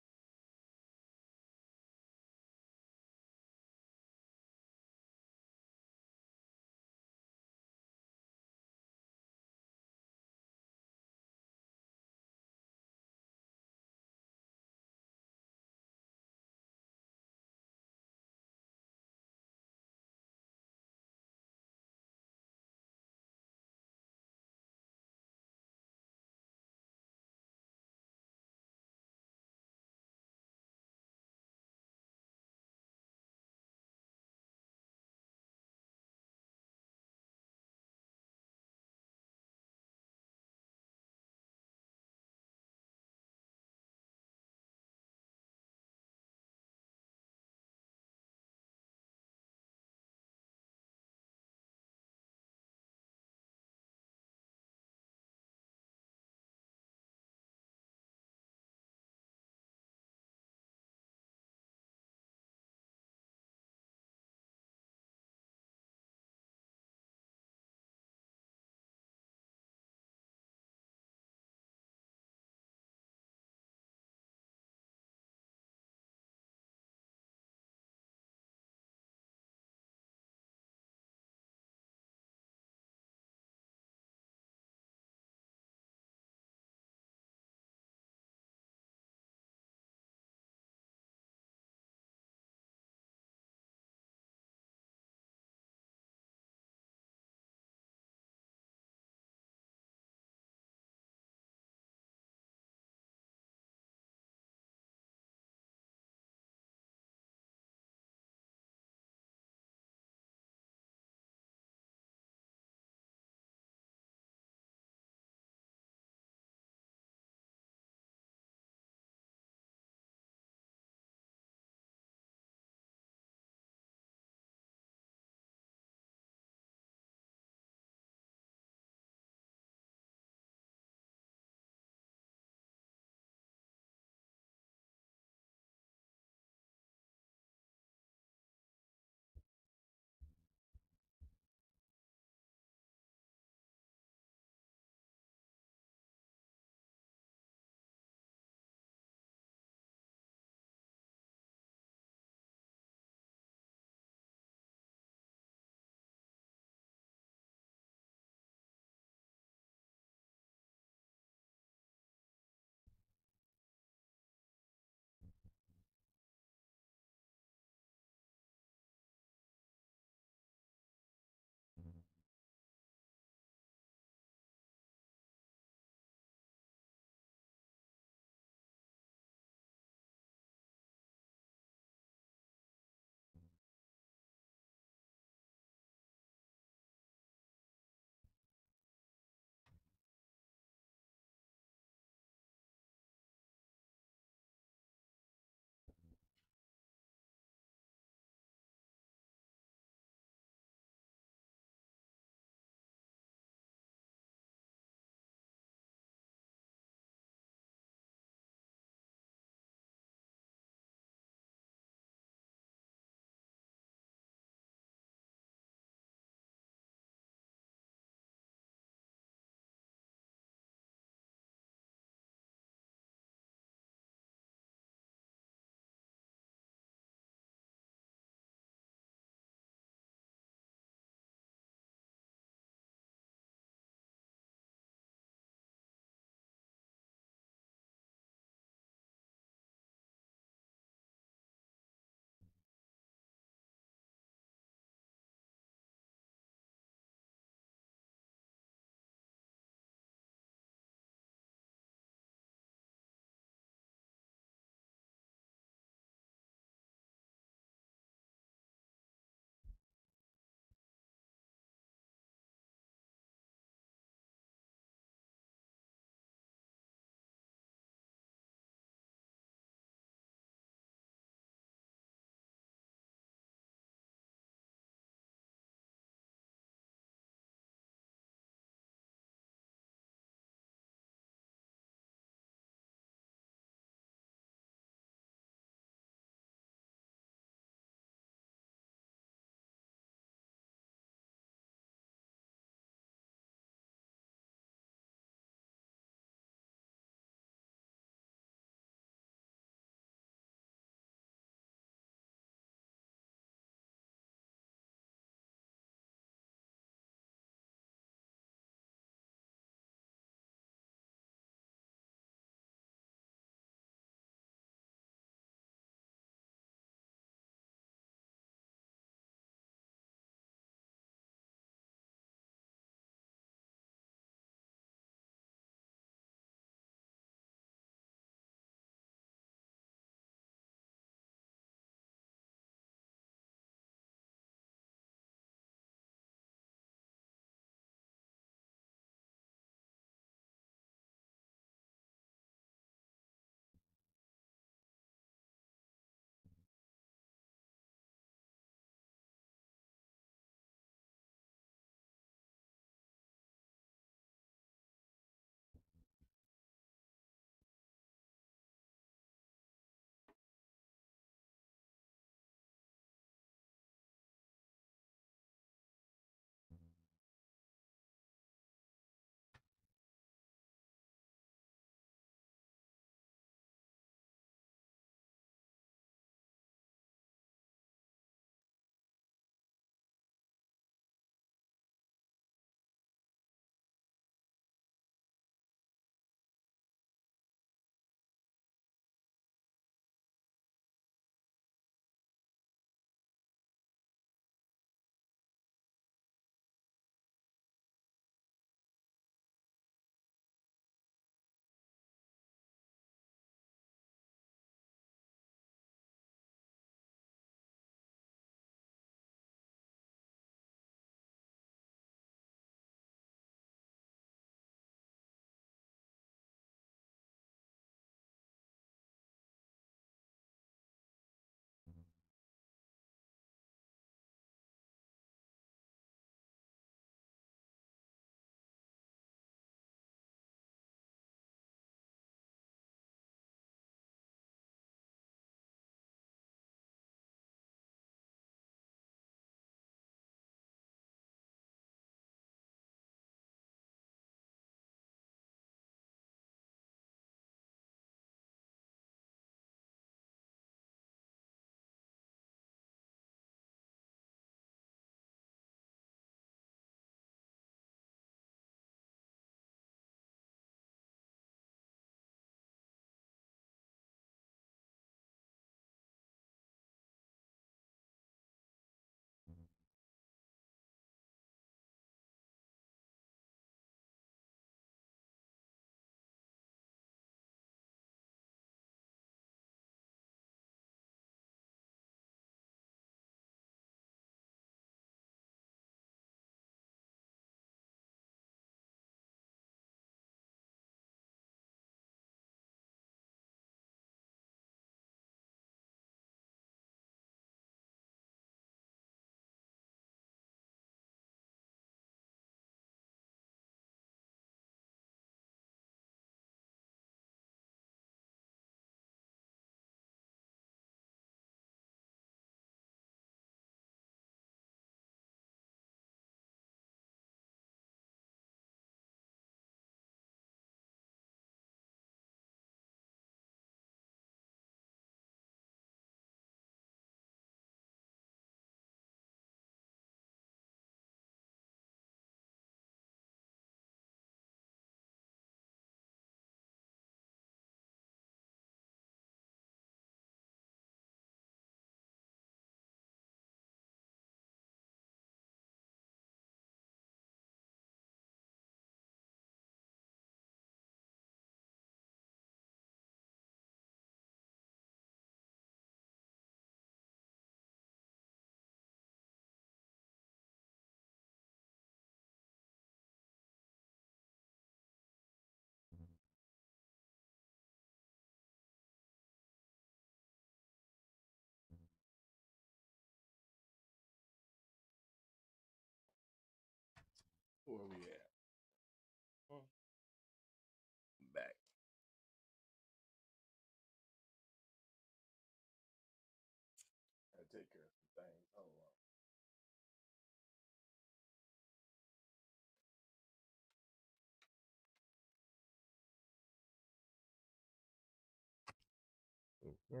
Yeah.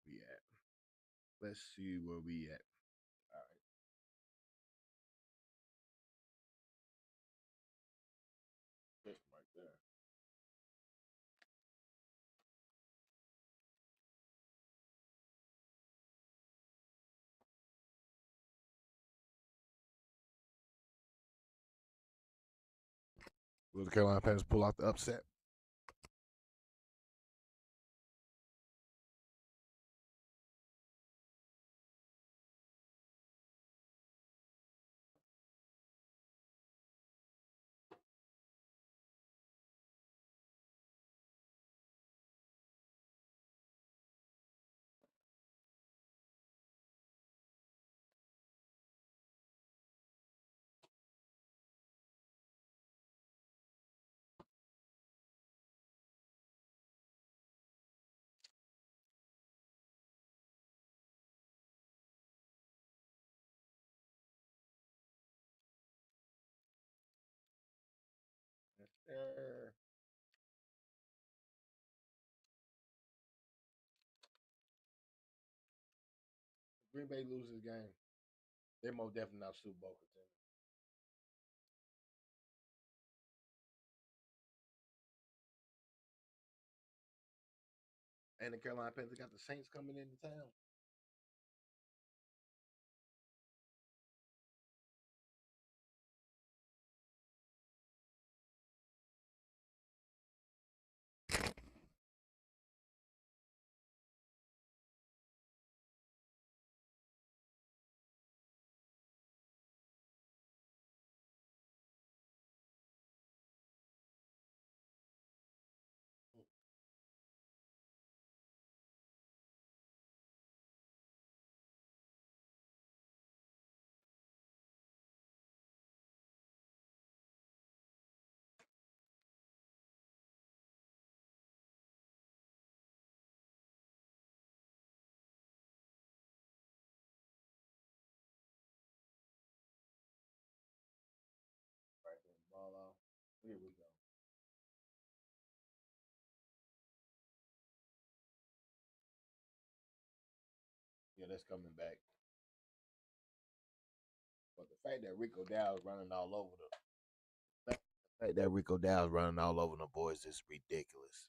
We at. Let's see where we at. All right. That's right there. Will the Carolina Panthers pull out the upset? Yes, sir. Green Bay loses game. They're most definitely not Super Bowl contenders. And the Carolina Panthers got the Saints coming into town. Right there, ball off. Here we go. Yeah, that's coming back. But the fact that Rico Dow's running all over the fact that Rico Dow's running all over the boys is ridiculous.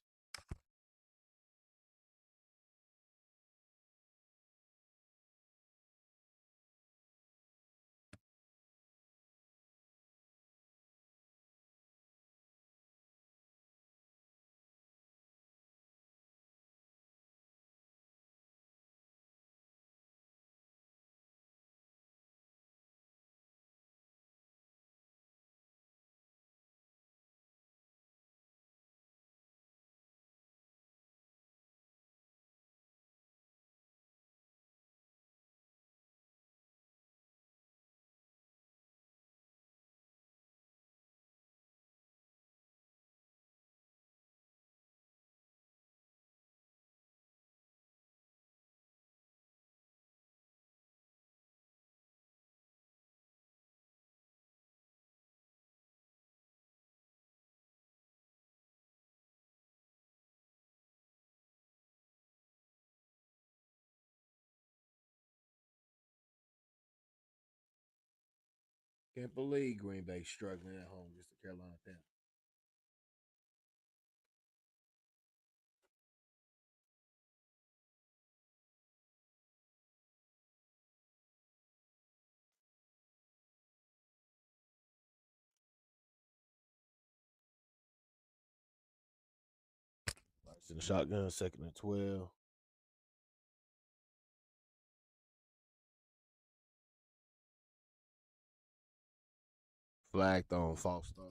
Can't believe Green Bay struggling at home against the Carolina Panthers. It's in the shotgun, second and 12. Flagged on false start.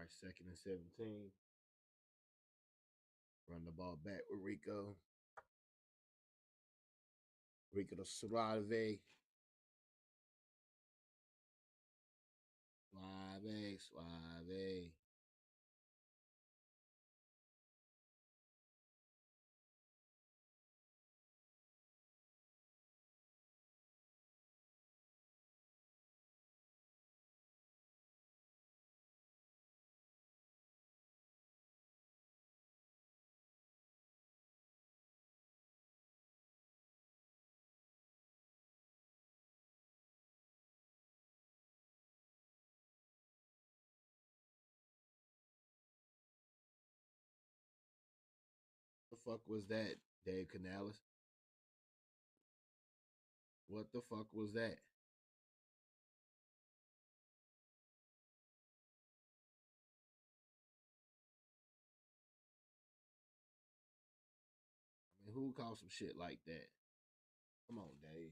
right, 2nd and 17. Run the ball back with Rico. Rico to Suave. Suave. The fuck was that, Dave Canales? What the fuck was that? I mean, who calls some shit like that? Come on, Dave.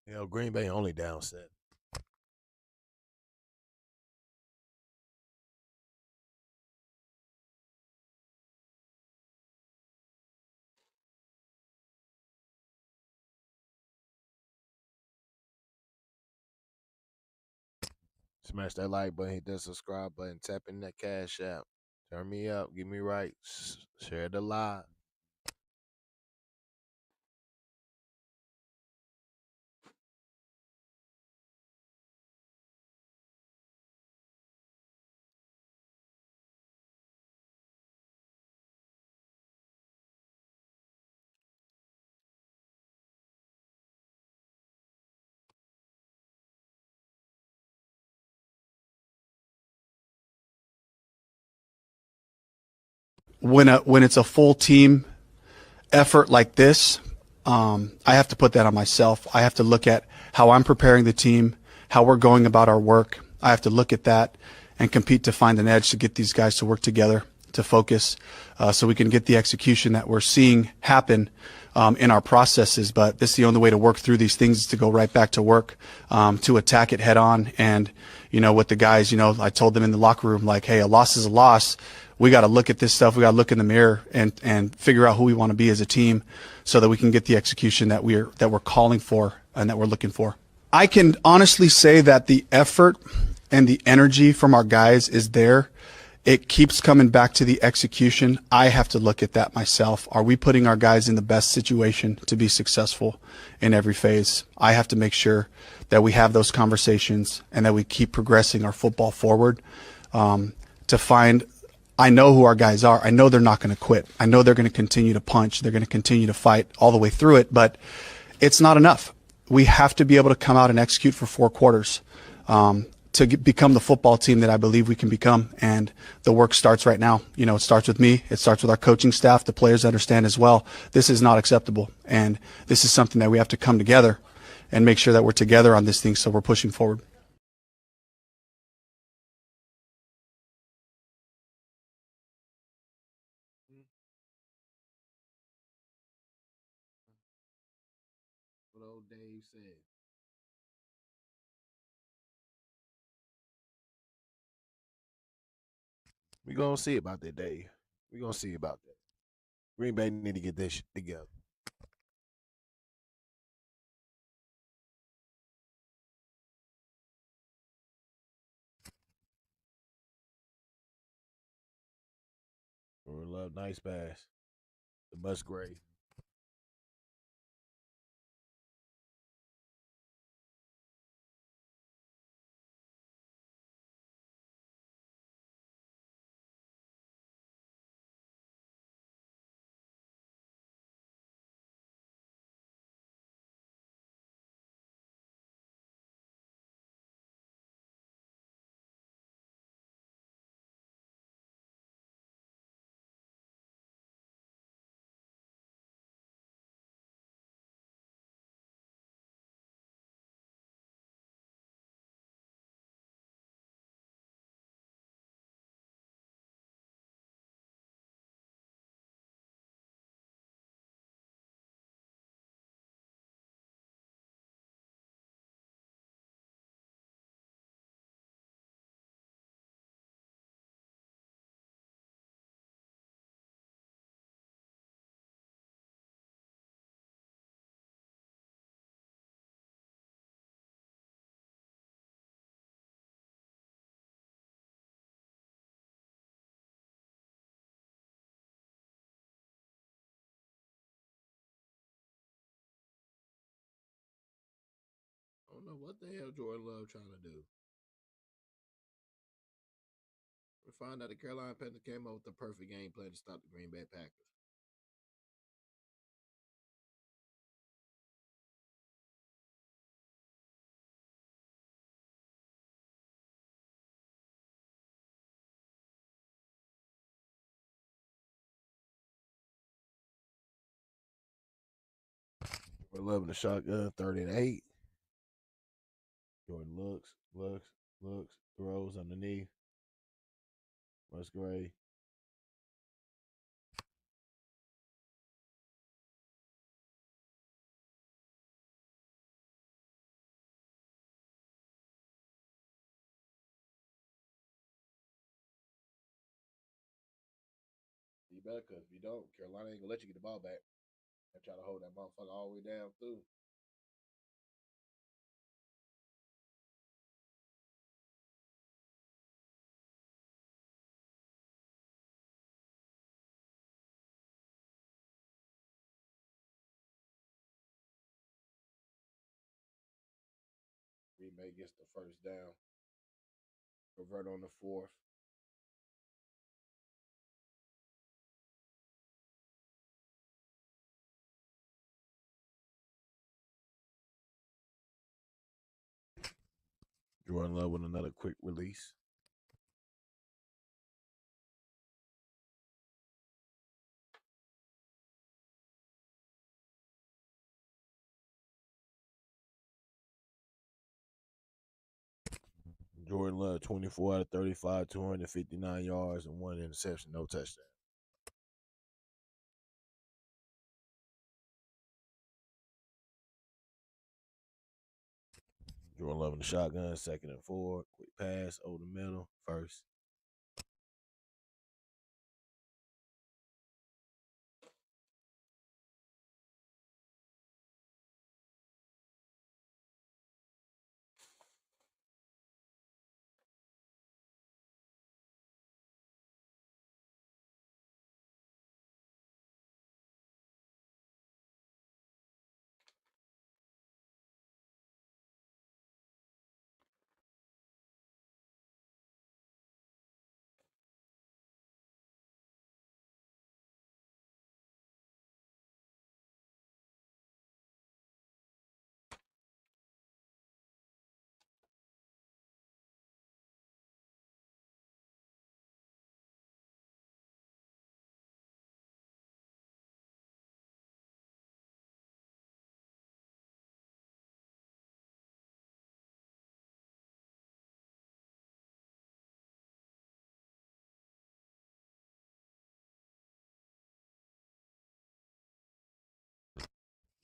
You know, Green Bay only down 7. Smash that like button, hit that subscribe button, tap in that cash app. Turn me up, get me right. Share the live. When it's a full team effort like this, I have to put that on myself. I have to look at how I'm preparing the team, how we're going about our work. I have to look at that and compete to find an edge to get these guys to work together, to focus, so we can get the execution that we're seeing happen in our processes. But this is the only way to work through these things, is to go right back to work, to attack it head on. And, with the guys, I told them in the locker room, like, hey, a loss is a loss. We got to look at this stuff. We got to look in the mirror and figure out who we want to be as a team, so that we can get the execution that we're calling for and that we're looking for. I can honestly say that the effort and the energy from our guys is there. It keeps coming back to the execution. I have to look at that myself. Are we putting our guys in the best situation to be successful in every phase? I have to make sure that we have those conversations and that we keep progressing our football forward, to find. I know who our guys are. I know they're not going to quit. I know they're going to continue to punch. They're going to continue to fight all the way through it, but it's not enough. We have to be able to come out and execute for 4 quarters to become the football team that I believe we can become. And the work starts right now. It starts with me. It starts with our coaching staff. The players understand as well. This is not acceptable. And this is something that we have to come together and make sure that we're together on this thing, so we're pushing forward. What old Dave said. We gonna see about that, Dave. We gonna see about that. Green Bay need to get this shit together. We love nice pass. The bus gray. don't know what the hell Jordan Love trying to do. We find out the Carolina Panthers came up with the perfect game plan to stop the Green Bay Packers. Jordan Love in the shotgun, 30-8. Jordan looks, throws underneath. Musgrave. You better, because if you don't, Carolina ain't gonna let you get the ball back. And try to hold that motherfucker all the way down through. Green Bay gets the first down. Convert on the fourth. Jordan Love with another quick release. Jordan Love, 24 out of 35, 259 yards and one interception, no touchdown. Jordan Love in the shotgun, 2nd and 4. Quick pass over the middle, first.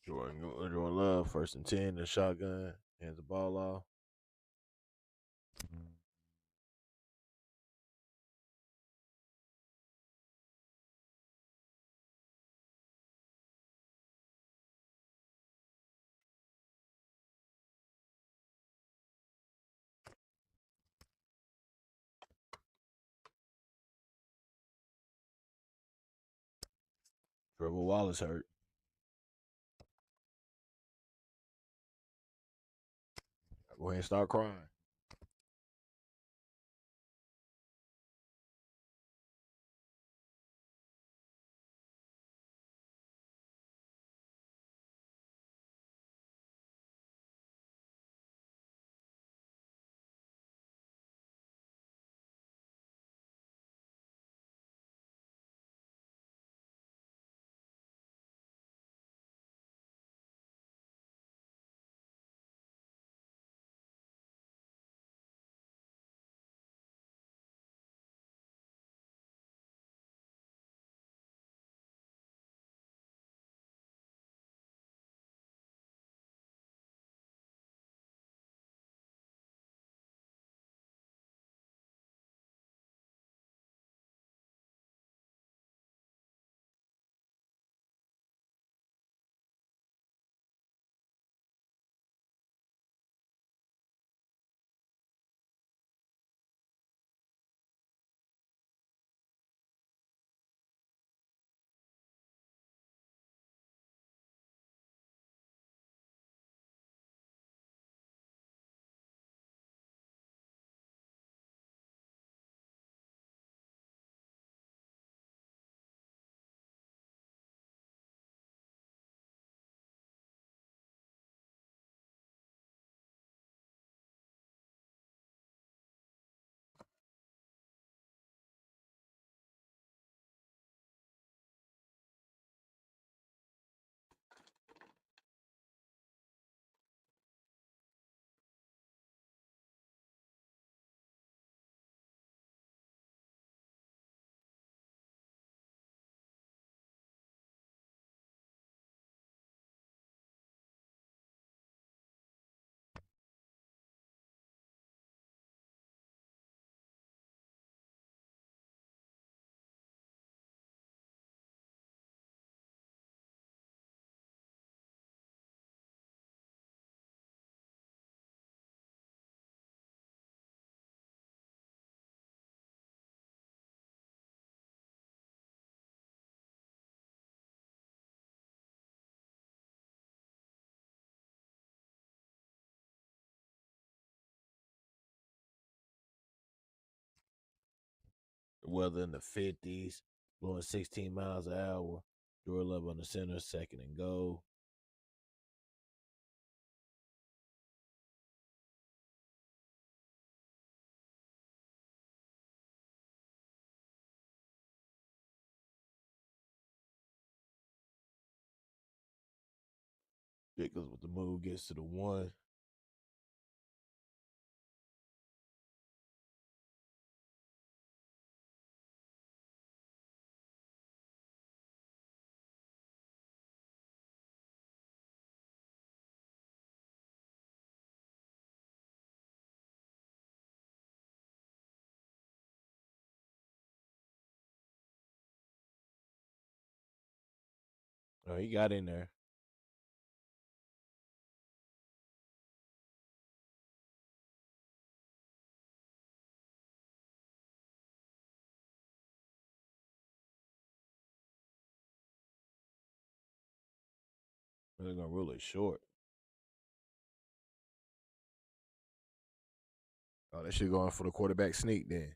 Jordan Love, 1st and 10, the shotgun, hands the ball off. Trevor Wallace hurt. Go ahead and start crying. weather in the 50s, blowing 16 miles an hour. Draw level on the center, second and goal. Because with the move gets to the 1. Oh, he got in there. They're gonna rule it short. Oh, that shit going for the quarterback sneak then.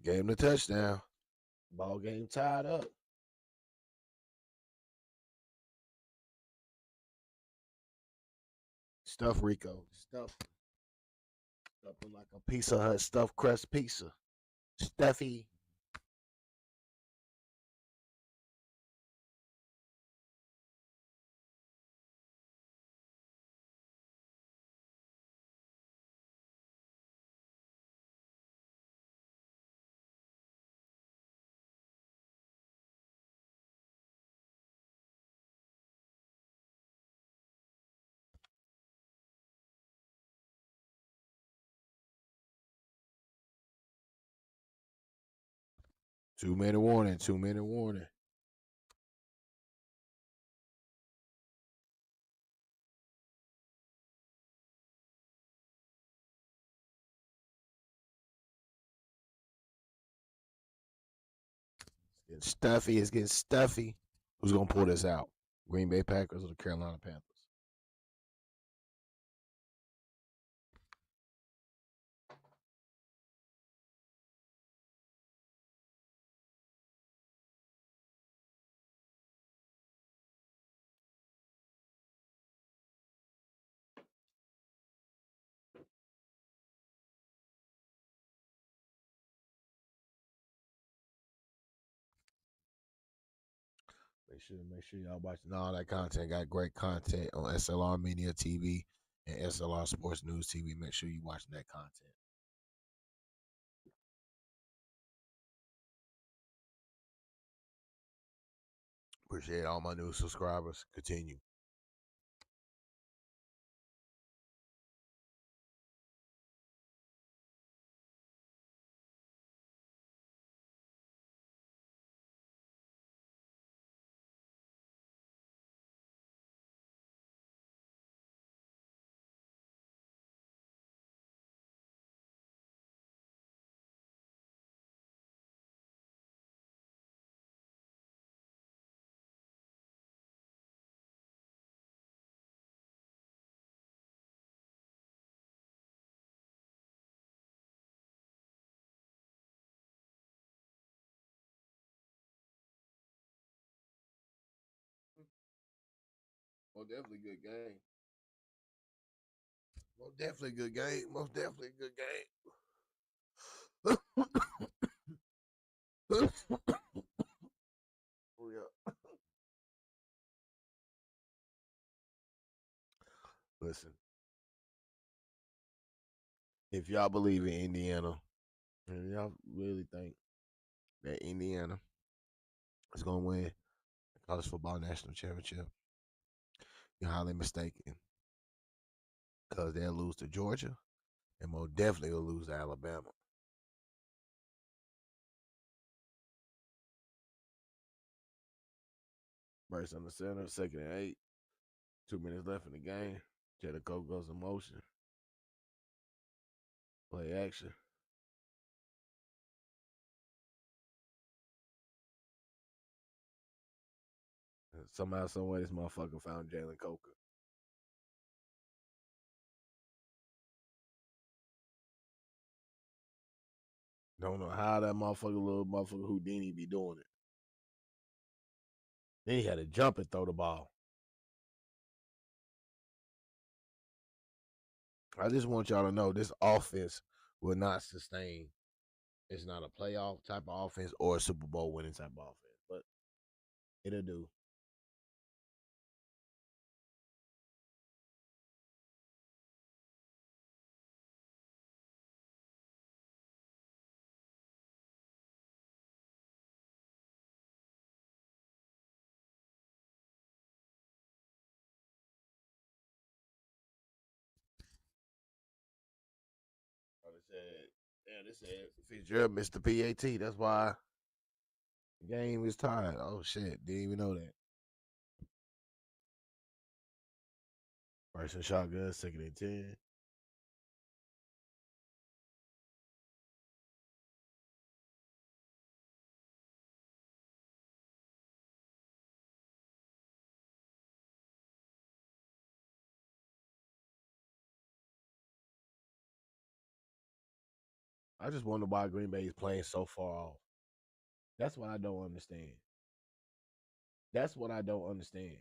Gave him the touchdown. Ball game tied up. Stuff Rico. Stuff him like a Pizza Hut stuffed crust pizza. Stuffy. Two-minute warning. 2-minute warning. Getting stuffy. It's getting stuffy. Who's gonna pull this out? Green Bay Packers or the Carolina Panthers? Make sure y'all watching all that content. Got great content on S.L.R Media TV and S.L.R Sports News TV. Make sure you watching that content. Appreciate all my new subscribers. Continue. Most definitely good game. Most definitely good game. Most definitely good game. Hurry up. Listen, if y'all believe in Indiana, and y'all really think that Indiana is going to win the college football national championship, you're highly mistaken. Because they'll lose to Georgia and most definitely will lose to Alabama. Bryce on the center, 2nd and 8. 2 minutes left in the game. Jericho goes in motion. Play action. And somehow, some way, this motherfucker found Jalen Coker. Don't know how that little motherfucker Houdini be doing it. Then he had to jump and throw the ball. I just want y'all to know this offense will not sustain. It's not a playoff type of offense or a Super Bowl winning type of offense, but it'll do. They said Fitzgerald missed the PAT. That's why the game is tied. Oh shit, didn't even know that. First and shotgun, 2nd and 10. I just wonder why Green Bay is playing so far off. That's what I don't understand. That's what I don't understand.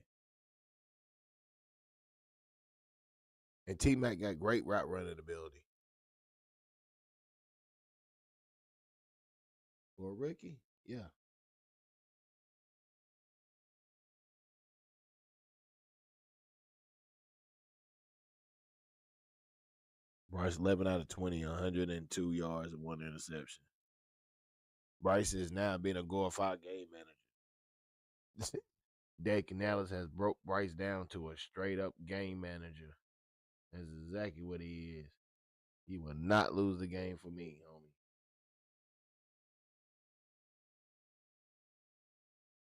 And T Mac got great route running ability. For a rookie, yeah. Bryce 11 out of 20, 102 yards and 1 interception. Bryce is now being a glorified game manager. Dave Canales has broke Bryce down to a straight up game manager. That's exactly what he is. He will not lose the game for me, homie.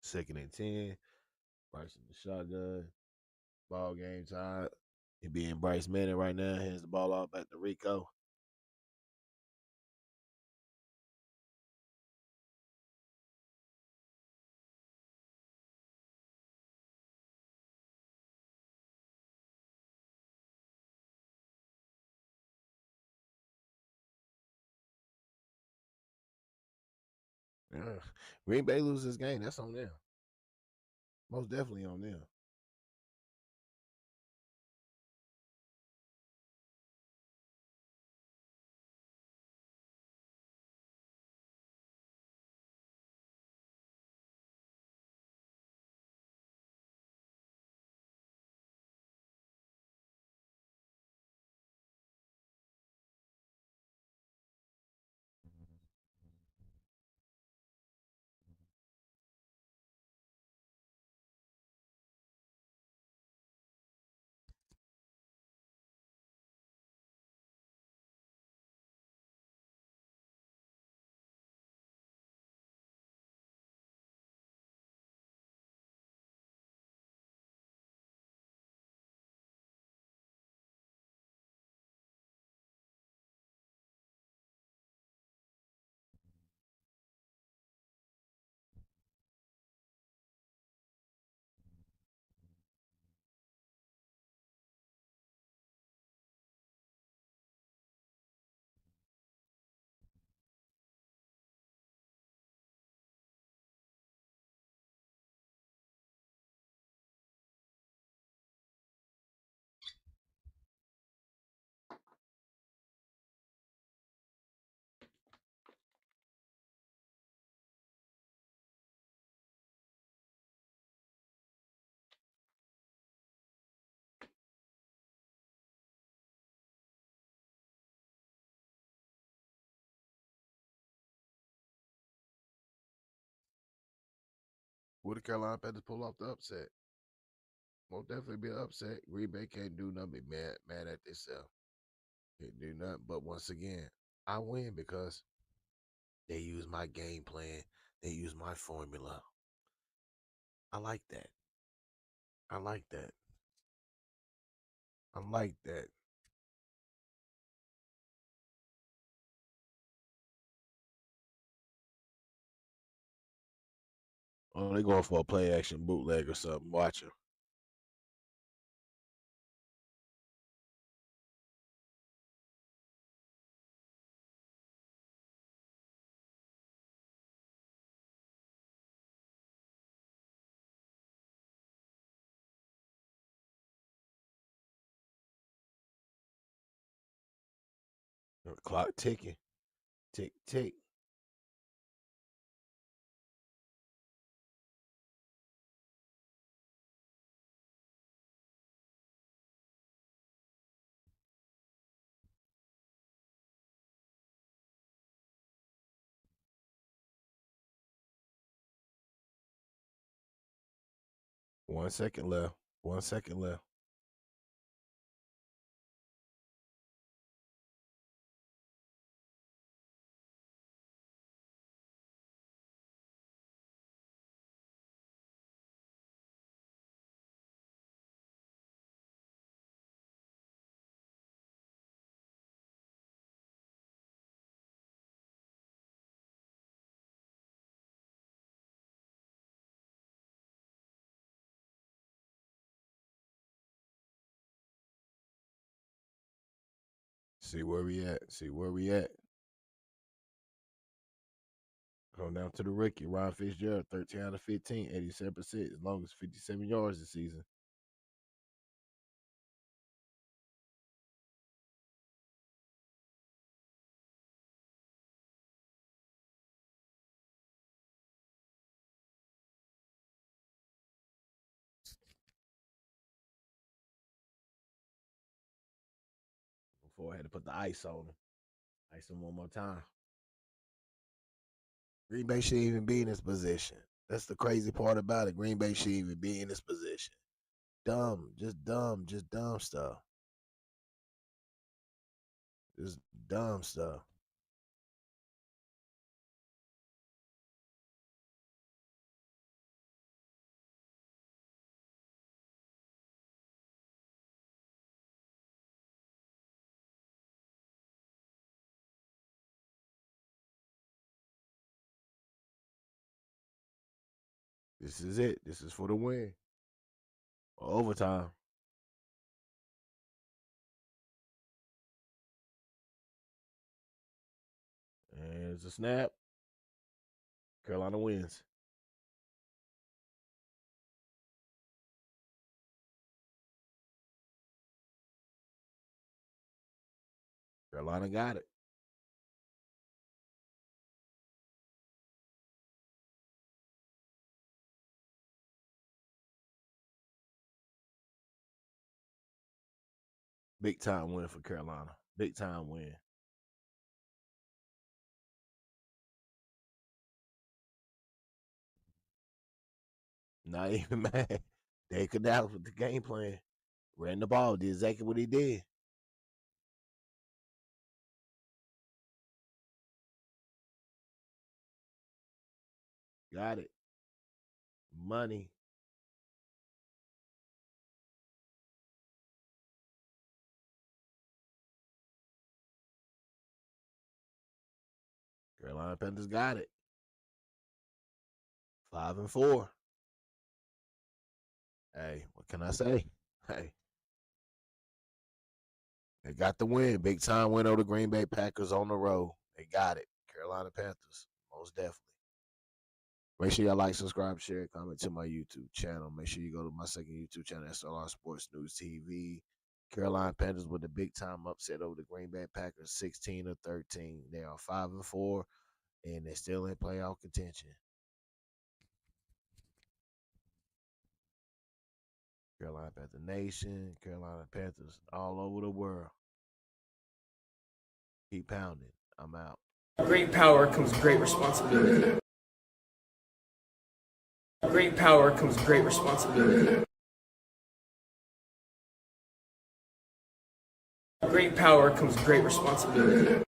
Second and 10. Bryce in the shotgun. Ball game time. It being Bryce Manning right now. Hands the ball off back to Rico. Yeah. Green Bay loses this game. That's on them. Most definitely on them. Would the Carolina Panthers pull off the upset? Most definitely be an upset. Green Bay can't do nothing but mad at themselves. Can't do nothing. But once again, I win because they use my game plan. They use my formula. I like that. I like that. I like that. Oh, they going for a play action bootleg or something. Watch them. 'Clock ticking. Tick, tick. One second left. 1 second left. See where we at. See where we at. Going down to the rookie, Ron Fitzgerald, 13 out of 15, 87%, as long as 57 yards this season. Before I had to put the ice on him. Ice him one more time. Green Bay shouldn't even be in this position. That's the crazy part about it. Green Bay shouldn't even be in this position. Dumb, just dumb stuff. Just dumb stuff. This is it. This is for the win. Overtime. And it's a snap. Carolina wins. Carolina got it. Big time win for Carolina. Big time win. Not even mad. They could out with the game plan. Ran the ball, did exactly what he did. Got it. Money. Carolina Panthers got it. 5-4. Hey, what can I say? Hey. They got the win. Big time win over the Green Bay Packers on the road. They got it. Carolina Panthers. Most definitely. Make sure y'all like, subscribe, share, comment to my YouTube channel. Make sure you go to my second YouTube channel, S.L.R Sports News TV. Carolina Panthers with the big time upset over the Green Bay Packers, 16-13. They are 5-4, and they're still in playoff contention. Carolina Panther Nation, Carolina Panthers all over the world. Keep pounding. I'm out. Great power comes great responsibility. Great power comes great responsibility. Great power comes great responsibility.